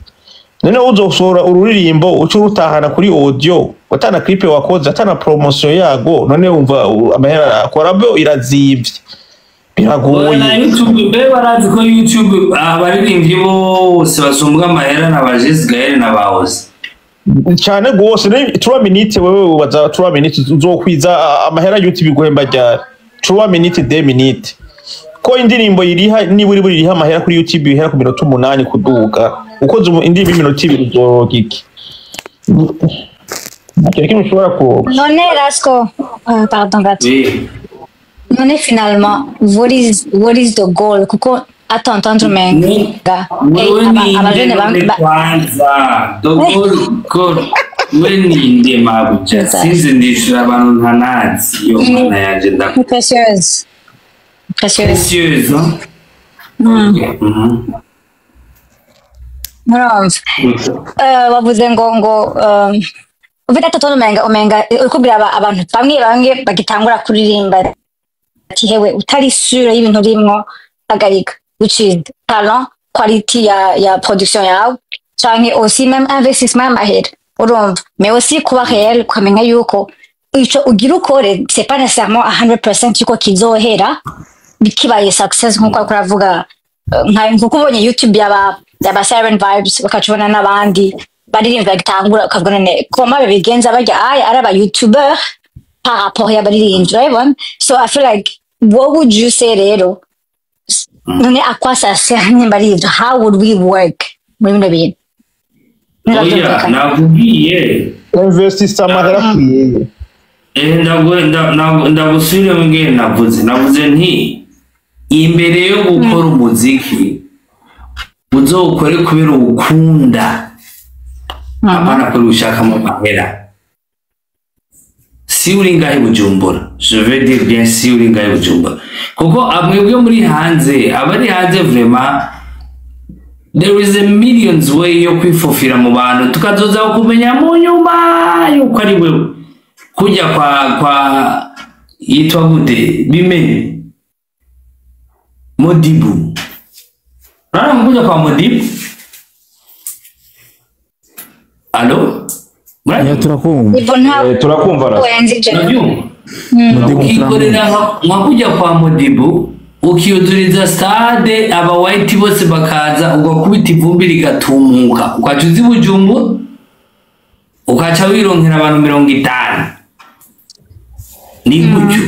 none uzosohora ururirimbo uca urutahana kuri audio utana clip wakoze atana promotion yago none umva amahera akorabo irazivye biragoye na YouTube be barazi ko YouTube abaririmbyi bose basumbwa amahera n'abajesigaye n'abahoze cyane gose 3 minutes wewe ubaza 3 minutes uzokwiza amahera YouTube iguhemba ryari 3 minutes 2 minutes ko indirimbo iriha niburi buri iriha amahera kuri YouTube ihera ku minota 8 kuduga ukoze indirimbo iminota 2 uzogiki Non est Rasko, pardon, oui. Non est finalement, what is the goal? Kuko attendre menga. Kwanza, goal weninde mabuja. Sinzi ndishura abantu ntanazi yo mana yaje ndakora. Précieuse. Précieuse. Wavuze ngo ufite atoto umenga ukubwira abantu bamwe bagitangura kuririmba ati hewe utari sure y'ibintu rimwo agarika which is talent quality ya production yawe canke aussi même investissement amahera urumva mais aussi kuba réel kwamenya yuko ico ugira ukore c'est pas nécessairement 100% yuko kizohera bikibaye success nkuko kuravuga nkuko ubonye YouTube yaba Charon vibes bakacubona n'abandi baririmvye gitangura ukavugana ne koma bigenza barya ari aba YouTuber par rapport ya baririmbyi right? So I feel like what would you say rero none akwa ça sert nimbarivyo how would we work muri bino bintu oya nakubwiye investisa amahera kwiye ndagusubire ngene navuze nti imbere yo gukora umuziki uzokore kubera ukunda apana ko ushaka mu mahera si uri ngahe Bujumbura je veux dire bien si uri ngahe Bujumbura kuko amwebwe muri hanze abari hanze vraiment there is a millions way yo kwifofira mu bantu tukazoza kumenya mu nyuma yuko ari wewe kujya kwa yitwa gute bimenye Modibu rana mkuja kwa Modibu alo ya turakumva turakumva ukikorera mwakuja kwa Modibu ukiyuduriza stade aba white bose bakaza ugakubita ivumbi rigatumuka ukacuza Bujumbura ukaca wironkera abantu 50 ni gutyo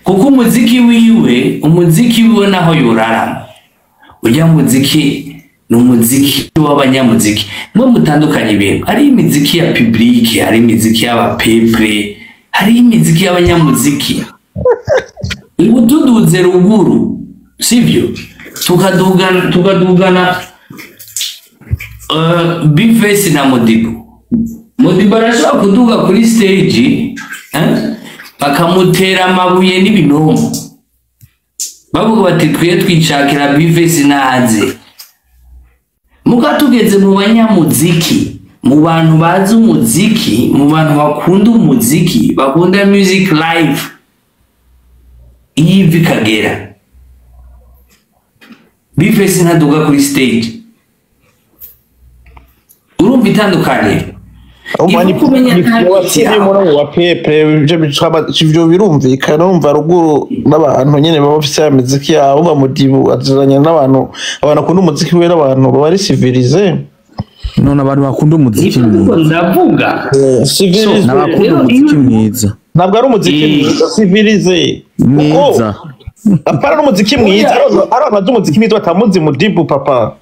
kuko umuziki wiwe naho yoraramo ujya muziki ni umuziki w'abanyamuziki mwe mutandukanye ibintu hari imiziki ya public hari imiziki y'abapeple hari imiziki y'abanyamuziki ubududuze ruguru sivyo tukadugana big face na Modibo arashobora kuduga kuri stage bakamutera amabuye n'ibinomo bavuga bati twiye twicakira big face naze mukatugeze mu banyamuziki mu bantu bazi umuziki mu bantu bakunda umuziki bakunda music live iyi vikagera big face ntaduga kuri stage urumva itandukanye umani wa pepe ivyo birumvikana umva ruguru n'abantu nyene baba bafise imiziki yabo bamudibu aziranya n'abantu akunda umuziki we n'abantu bari civilize none abantu bakunda umuziki ndavuga civilize n'abakunda umuziki mwiza ntabwo ari umuziki mwiza civilize mwiza apara n'umuziki mwiza ari abantu umuziki mwiza batamuzi Modibu papa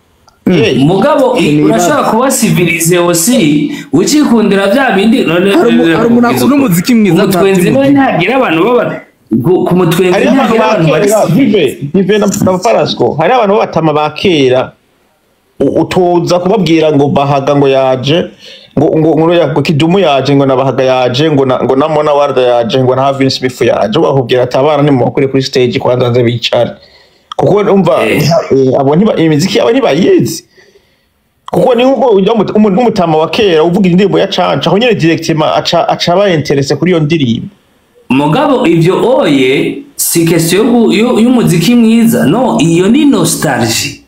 mugabo urashaka kuba civilize aussi ukikundira bya bindi hari umuntu akunda umuziki mwiza twenze ntagira abantu baba ku mutwenzi hari abantu bakera vive na Rasko hari abantu batama bakera utoza kubabwira ngo bahaga ngo yaje ngo kidumu yaje ngo nabahaga yaje ngo namona warda yaje ngo na Vince Smith yaje bakubwira ati abana ni mukore kuri stage kwanza nze bicara kuko umva abo imiziki yabo ntibayizi kuko ni uko umutama wa kera uvuga indirimbo ya canca aho nyene directement aca ba interesse kuri iyo ndirimbo mugabo ivyo oye si question y'umuziki mwiza no iyo ni nostalgie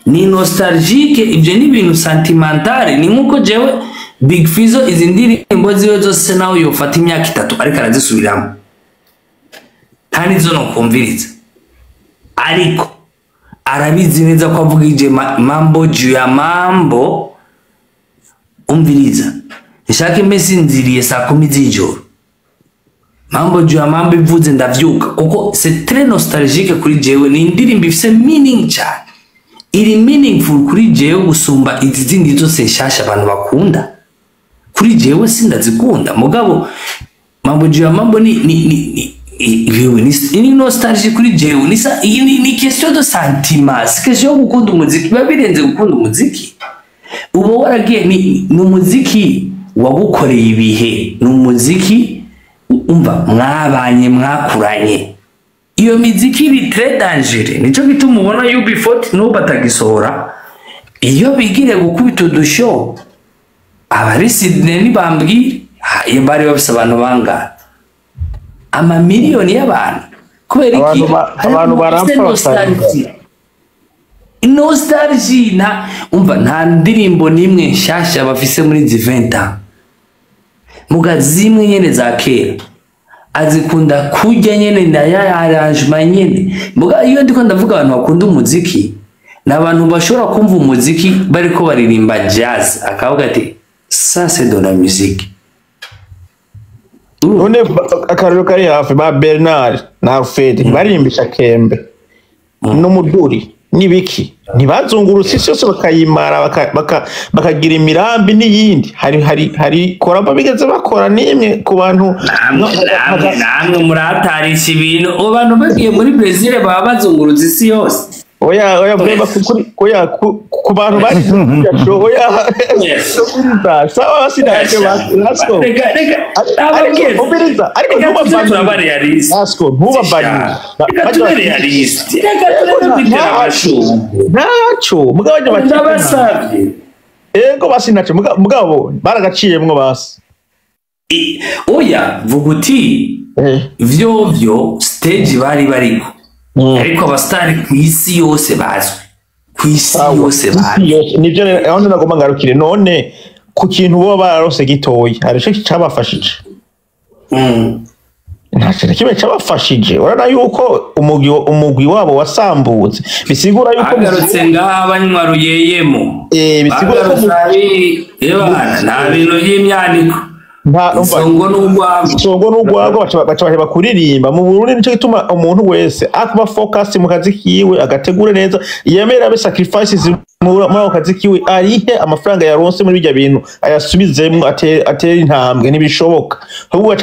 ni nostalgique ivyo ni ibintu sentimentale ni nkuko jewe Big Fizzo izi ndirimbo ziwe zose nawe yofata imyaka 3 ariko arazisubiramo kandi zo no kumviriza ariko arabizi neza ko avuga ije mambo juu ya mambo umviriza ishaka imesinziriye saa 10 z'ijoro mambo juu ya mambo ivuze ndavyuka kuko c'est très nostalgique kuri jewe ni indirimbo ifise meaning cyane iri meaningful kuri jewe gusumba izindi zose nshasha abantu bakunda kuri jewe sindazikunda mugabo mambo juu ya mambo ni nostalgie kuri jewe ni question de sentiment c'est question yo gukunda umuziki babirenze gukunda umuziki uba waragiye ni umuziki wagukoreye ibihe ni umuziki umva mwabanye mwakuranye iyo miziki iri très dangereux nico gituma ubona UB40 n'ubu batagisohora iyo bigire gukubita udusho abari Sydney nibambwire iyo bari bafise abantu bangana amamiliyoni y'abantu kubera iki abantu barampfa nostalgie nta ndirimbo nimwe nshasha bafise muri 20 muga zimwe nyene za kera azikunda kujya nyene na ya arrangement nyene muga iyo ndiko ndavuga abantu bakunda umuziki n'abantu bashobora kumva umuziki bariko baririmba jazz akavuga ati ça c'est de la musique none akarero kari hafi ba Bernard na Alfred baririmbisha kembe n'umuduri nibiki ntibazungurutse isi yose bakayimara bakagira imirambi n'iyindi hari koramba bigeze bakora nimwe ku bantu namwe muratarisha ibintu abantu bagiye muri Brazil baba bazungurutse isi yose oya bweba ku bantu bari oya sawa sinaje Rasko ariko Naco mugabanye bakabasabye ego basi naco mugabo baragaciyemwo basi oya vuguti vyo stage bari bariko ariko abastari ku isi yose bazwi ku isi yose bazwi nivyo aho nagomba ngarukire none ku kintu bo bararose gitoyi hari cyo cyabafashije ntacyo kimwe cyabafashije urana yuko umugwi wabo wasambutse bisigura yuko agarutse ngaha banywa ruyeyemo bisigura ko nta bintu y'imyaniko songo n'ugwagwa baca bakuririmba mu Burundi nico gituma umuntu wese akuba focus mu kazi kiwe agategura neza yemera be sacrifices mu kazi kiwe arihe amafaranga yaronse muri bijya bintu ayasubizemo atera intambwe ntibishoboka ahubwo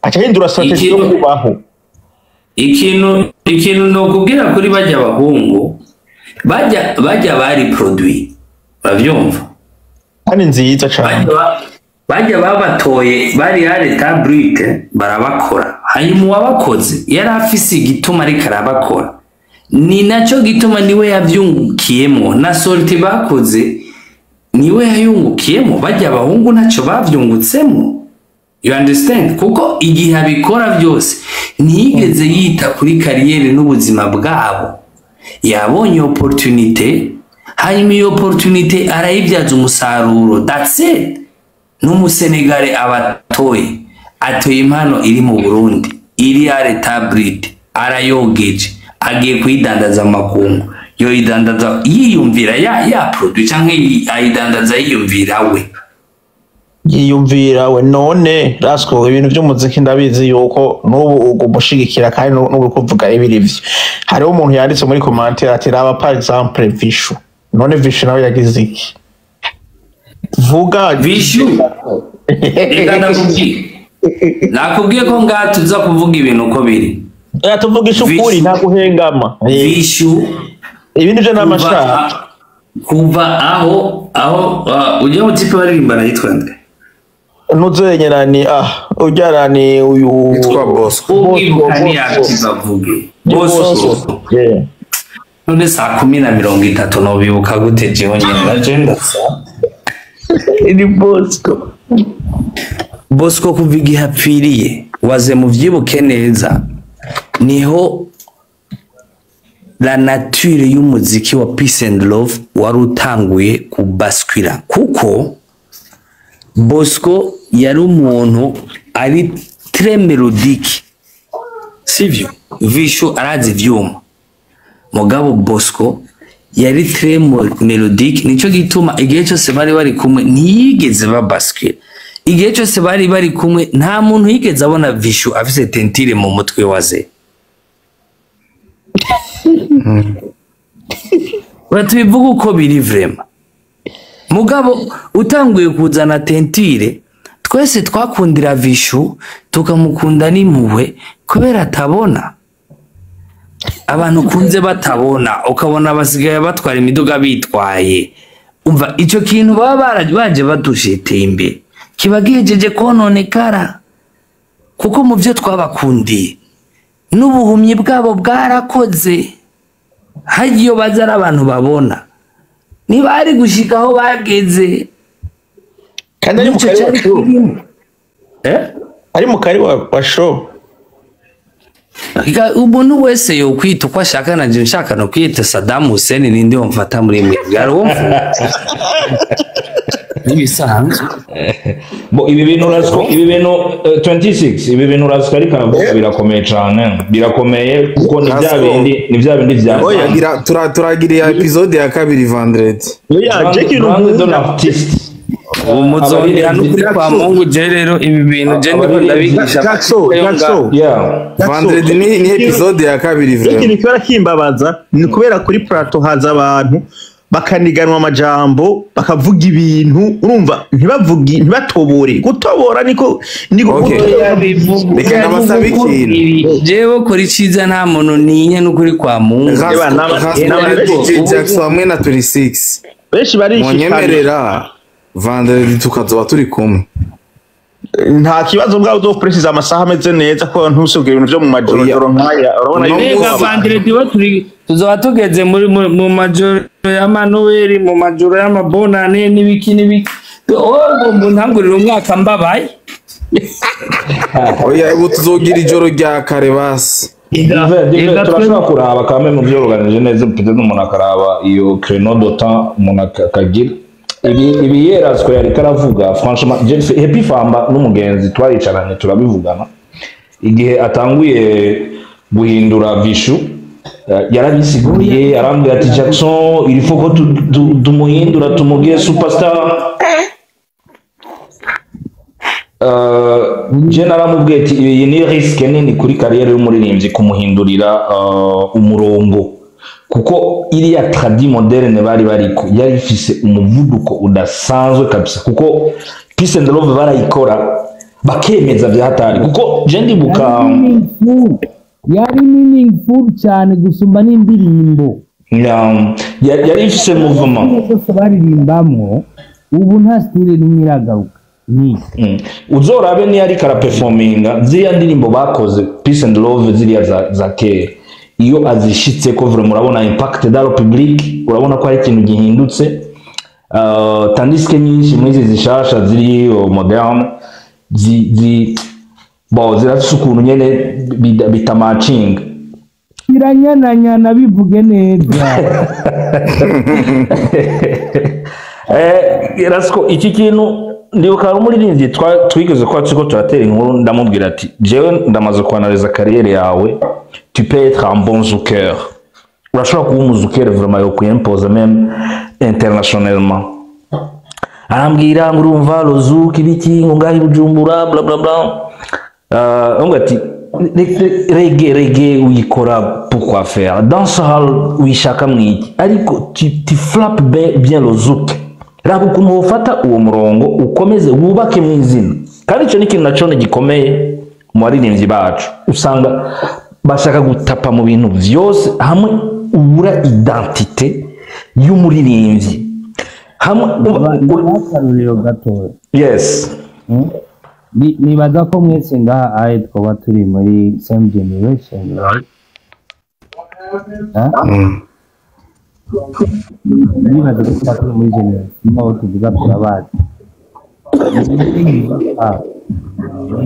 acahindura strategy yo kubaho ikintu no kugira kuri bajya abahungu bajya bari produit bavyumva kandi nziza cyane bajya babatoye bari hari tabrite barabakora hanyuma wabakoze yari afise igituma ariko arabakora ni naco gituma niwe yavyungukiyemo na sorti bakoze niwe yayungukiyemo bajya abahungu naco bavyungutsemo you understand kuko igihe abikora byose ntiyigeze yita kuri kariyeri n'ubuzima bwabo yabonye opportunity hanyuma iyo opportunity arayibyaza umusaruro that's it n'umusenegale abatoye atoye impano iri mu Burundi iri ya tabrite arayogeje agiye kuyidandaza amakungu yo idandaza yiyumvira ya produit canke ayidandaza yiyumvira we none Rasko ibintu by'umuziki ndabizi yuko n'ubu ugushigikira kandi n'ubu kuvuga ibirivyo hariho umuntu yanditse muri commentaire ati raba par exemple Vishu none Vishu nawe yagize iki vuga Vishu nakubwiye ko ngaha tuza kuvuga ibintu uko biri tuvugisha ukuri nta guhengama vishu ibindi byo n'amashaka kuva aho ujya mu tipe baririmbana yitwa nde nuzenye nani ujyana ni uyu witwa Bosco uwibuka ntiyakibavuge Bosco none 10:30 nobibuka gute jewe nyine agenda ni Bosco kuva igihe apfiriye waze mu vyibuke neza niho la nature y'umuziki wa peace and love wari utanguye kubaskwira kuko Bosco yari umuntu ari très mélodique sivyo visho arazi ivyuma mugabo Bosco yari très mélodique nico gituma igihe cyose bari kumwe ntiyigeze babaskwira igihe cyose bari kumwe nta muntu yigeze abona visho afise tentire mu mutwe waze batubivuga uko biri vrema mugabo utanguye kuzana tentire twese twakundira vishu tukamukunda n'impuhwe kubera atabona abantu kunze batabona ukabona basigaye batwara imiduga bitwaye umva icyo kintu baba baje badusheteye imbere kiba gihejeje kononekara kuko mu byo twabakundiye n'ubuhumyi bwabo bwarakoze hagiye baza abantu babona ntibari gushika aho bageze kandi ari mu kari wa show ari mu kari wa show umuntu wese yo kwita uko ashaka na je nshaka no kwita Saddam Hussein ninde wamfata muri mwe byari wumva nibisanzwe bo ibi bintu Rasko ibi bintu 26 ibi bintu Rasko ari karavuga birakomeye cyane birakomeye kuko ni bya bindi bya oya turagiriye episode ya kabiri vendredi oya jeki no artist umuzondi hano kuri kwa Mungu je rero ibi bintu je ndiko ndabigisha Jackson vendredi ni episode ya kabiri vrema iki nikora kimbabaza ni kubera kuri plateau haza abantu bakaniganwa amajambo bakavuga ibintu urumva ntibatobore gutobora niko reka nabasaba ikintu jewe kuri ciza nta muntu ninye n'ukuri kwa Mungu Jackson hamwe na 26 benshi bari munyemerera vendredi tukazoba turi kumwe nta kibazo bwawe zo precise amasaha ameze neza ko ntusubwira ibintu byo mu majoro nkaya urabona nega vendredi baturi tuzoba tugeze mu majoro ya Noel mu majoro ya Bonane n'ibiki ngo ntangurira umwaka mbabaye oya ubu tuzogira ijoro rya kare basi turashobora kuraba kamwe mu byo organize neza peut-être umuntu akaraba iyo créneau de temps umuntu akagira ibi Rasko yari karavuga franchement Happy Famba n'umugenzi twaricaranye turabivugana igihe atanguye guhindura vishu yarabisiguriye arambwira ati Jackson il faut ko tumuhindura tumugiye superstar je naramubwiye ati iyi ni risque nini kuri carrière y'umuririmbyi kumuhindurira umurongo kuko iriya tradi moderne bari bariko yari ifise umuvuduko udasanzwe kabisa kuko peace and love barayikora bakemeza byahatari kuko je ndibuka yari meaningful cyane gusumba n'indirimbo yari ifise movement baririmbamwo ubu nta style n'iragaruka uzorabe ni yari kara performinga ziriya ndirimbo bakoze peace and love ziriya za kera iyo azishitse ko vraiment urabona impact dans le public urabona ko ari ikintu gihindutse tandis que nyinshi muri zishasha ziri moderne zirafise ukuntu nyene bitamatching iranyana bivuge neza Rasko iki kintu ndibuka umuririmbyi twigeze kwa tuko turatera inkuru ndamubwira ati jewe ndamaze kwanaliza carrière yawe tu peux être un bon zouker urashobora kuba umuzukere vraiment yo kwimpoza même internationalement arambwira ngo urumva lozuki ibiki ngo ngahi Bujumbura bla bla bla ngo ati reggae uyikora pourquoi faire dancehall uyishaka mwiki ariko tu frappes bien lozuki rako ukuntu ufata uwo murongo ukomeze wubake mu izina kandi icyo ni ikintu naco gikomeye mu baririmbyi bacu usanga bashaka gutapa mu bintu byose hamwe ubura identite y'umuririmbyi hamwe akaruriro gatoya. yes nibaza ko mwese ngaha ahe twaba turi muri same generation, right? Nibaza ko twaba turi muri generation aho tuvuga turabazi.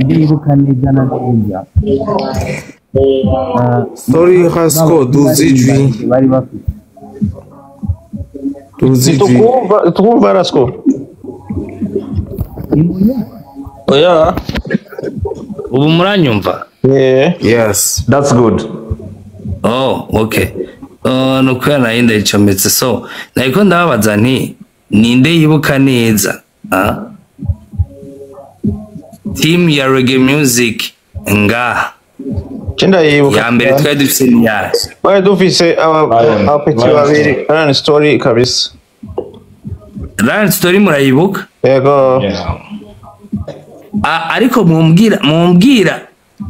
Ndibuka neza na neza. Sorry Rasko, duzijwi. Bari bafite. Duzijwi. Tukumva Rasko. Oya. Ubu muranyumva? Yes. That's good. Oh, okay. Nuko nayenda icometse so nariko ndababaza nti ninde yibuka neza team ya reggae music ngaha Cenda yibuka ya mbere twari dufise imyaka bari dufise abapeti babiri Run Story kabisa. Run Story murayibuka? Yego. Ariko mumbwira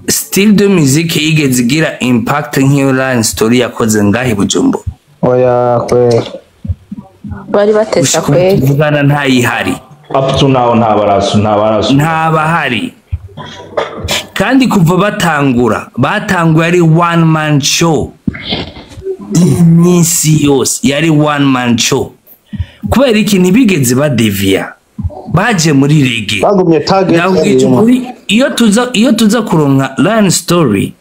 still de music yigeze igira impact nk'iyo Run Story yakoze ngahe Bujumbura? Oya kwe. Bari batesa kweli. Kuvugana ntayihari. Up to now ntabahari. Kandi kuva batanguye ari one man show. Iminsi yose yari one man show. Kubera iki ntibigeze badevia. Baje muri reggae. Bagumye target. Iyo tuza kuronka Run Story,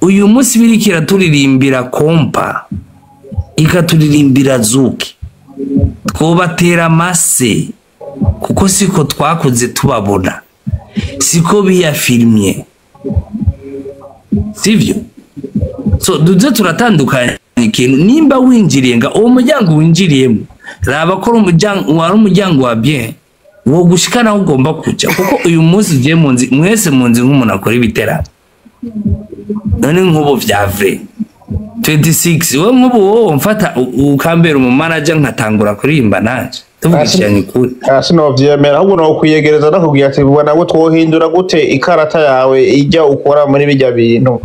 uyu munsi birikira turirimbira kompa. Ikaturirimbira zuki. Twobatera mase. Kuko siko twakoze tubabona. Siko biyafilmye. Sivyo? So duze turatandukanye ikintu nimba winjiriye nga uwo muryango winjiriyemo raba ko umuryango wa bien wo gushikana ugomba kuja kuko uyu munsi je mwese munzi nk'umuntu akora ibitera none nk'ubu vya vrai 26 we nk'ubu wowe mfata ukambera mu manager nkatangura kurimba nanje tuvugishanye kuri sinovyemera ahubwo no kuyegereza nakubwiye ati bwana ngo twohindura gute ikarata yawe ijya ukora muri bijya bintu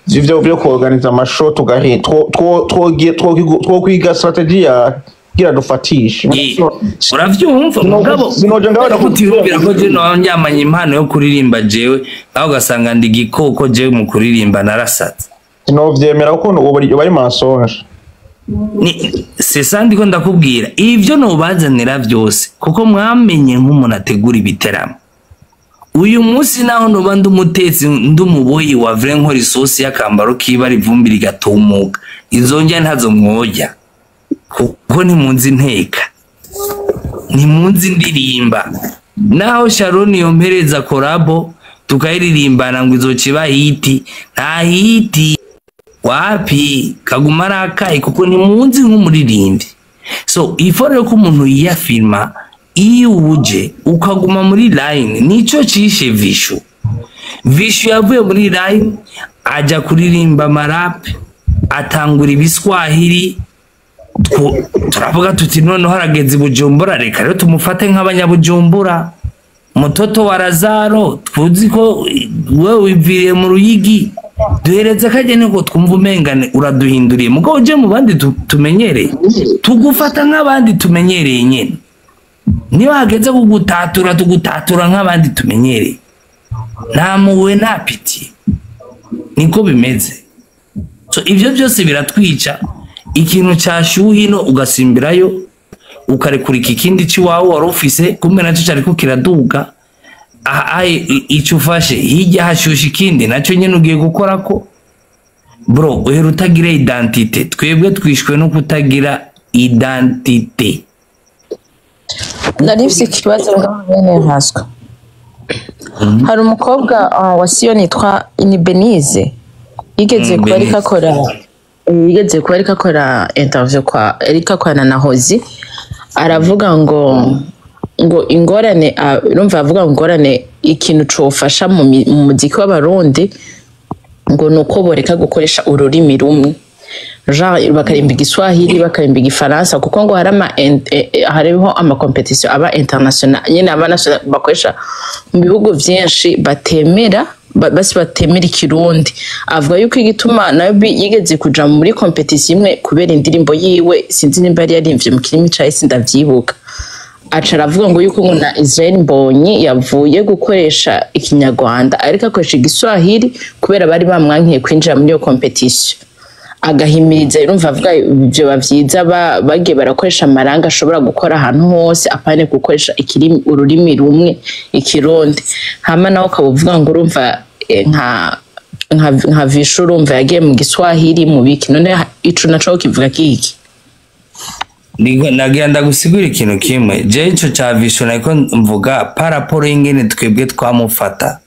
ivyo byo kuorganiza amashow twokwiga strategy ya gira dufatisha uravyumva mugabo sinoje ngaho kutiyumvira ko je no nyamanye impano yo kuririmba jewe aho gasanga ndi gikoko jewe mu kuririmba narasatse sinovyemera uko ubu bari masonje sesandi ko ndakubwira ivyo no bazanira byose kuko mwamenye nk'umuntu ategura ibiteramo uyu munsi naho no bandi umutetsi ndumuboyi wa vrai nkori sauce yakambaro kiba rivumbi rigatumuka izonja ntazo mwoja kuko ni munzi nteka ni munzi ndirimba naho Charon yompereza korabo tukayiririmbana ngo izokiba hiti nta hiti wapi kagumara akayi kuko ni munzi nk'umuririmbyi so ifore ko umuntu yiyafirma iyo uje ukaguma muri line nico cishe vishu yavuye muri line aja kuririmba marap atangura ibiswahili turavuga tuti none harageze Bujumbura reka rero tumufate nk'abanyabujumbura mutoto wa Razaro tuzi ko wewe wiviriye mu Ruyigi duhereze kagene ko twumva umengane uraduhinduriye mugabo je mu bandi tumenyereye tugufata nk'abandi tumenyereye nyene niyo hageze tugutatura nk'abandi tumenyereye nta muwe nta piti niko bimeze so ivyo byose biratwica ikintu cyashuhino ugasimbirayo ukarekurika ikindi ciwawe wari ufise kumbe nacyo cyariko kiraduga icyo ufashe hirya hashusha ikindi nacyo nyene ugiye gukora ko bro uhera utagira identite twebwe twishwe no kutagira identite narifise ikibazo ngabene Rasko hari umukobwa wa Sion yitwa Benize yigeze kuba ariko akora interview kwa Erika kwa Nanahozi aravuga ngo ingorane urumva avuga ingorane ikintu cofasha mu muziki w'abarundi ngo nuko boreka gukoresha ururimi rumwe genre bakarimba igiswahili bakarimba igifaransa kuko ngo hariho ama competition aba international nyene abana bakoresha mu bihugu vyinshi batemera basi batemera ikirundi avuga yuko igituma nawe yigeze kuja muri competition imwe kubera indirimbo yiwe sinzi nimba yari yarimvye mu kirimi ca isi ndavyibuka aca aravuga ngo yuko na Israel Mbonyi yavuye gukoresha ikinyarwanda ariko akoresha igiswahili kubera bari bamwankiye kwinjira muri iyo competition agahimiriza urumva avuga ibyo bavyiza bagiye barakoresha amaranga ashobora gukora ahantu hose apane gukoresha ururimi rumwe ikirundi hama nawe ukavuga ngo urumva nka vishu urumva yagiye mu giswahili mu biki none ico naco kivuga kiki nagenda gusigura ikintu kimwe je ico ca vishu nako mvuga paraporo y'ingene twebwe twamufata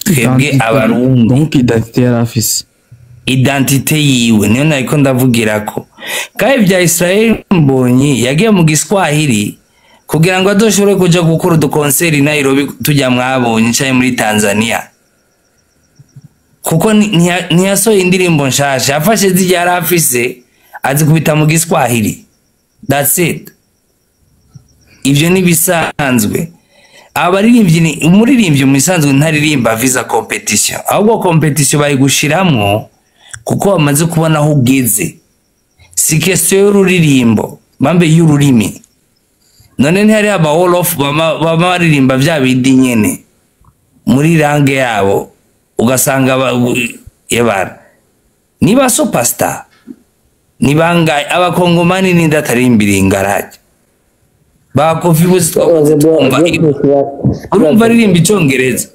twebwe abarundi donc identité yarafise identité yiwe niyo nariko ndavugirako kandi vya Israel Mbonyi yagiye mu giswahili kugira ngo adoshobore kuja gukora udukonseri Nairobi tujya mwabonye cyaye muri Tanzania kuko ntiyasohoye indirimbo nshasha afashe zijya yarafise azikubita mu giswahili that's it ivyo ni bisanzwe abaririmbyi umuririmbyi mu bisanzwe ntaririmba visa competition ahubwo competition bayigushiramwo kuko bamaze kubona aho ugeze si question y'ururirimbo bambe y'ururimi none ntihari aba all of bamaririmba vya bindi nyene muri range yabo ugasanga yebara niba superstar nibanga abakongomani nindatarimbira ingaraje bakofi bose urumva aririmba icongereza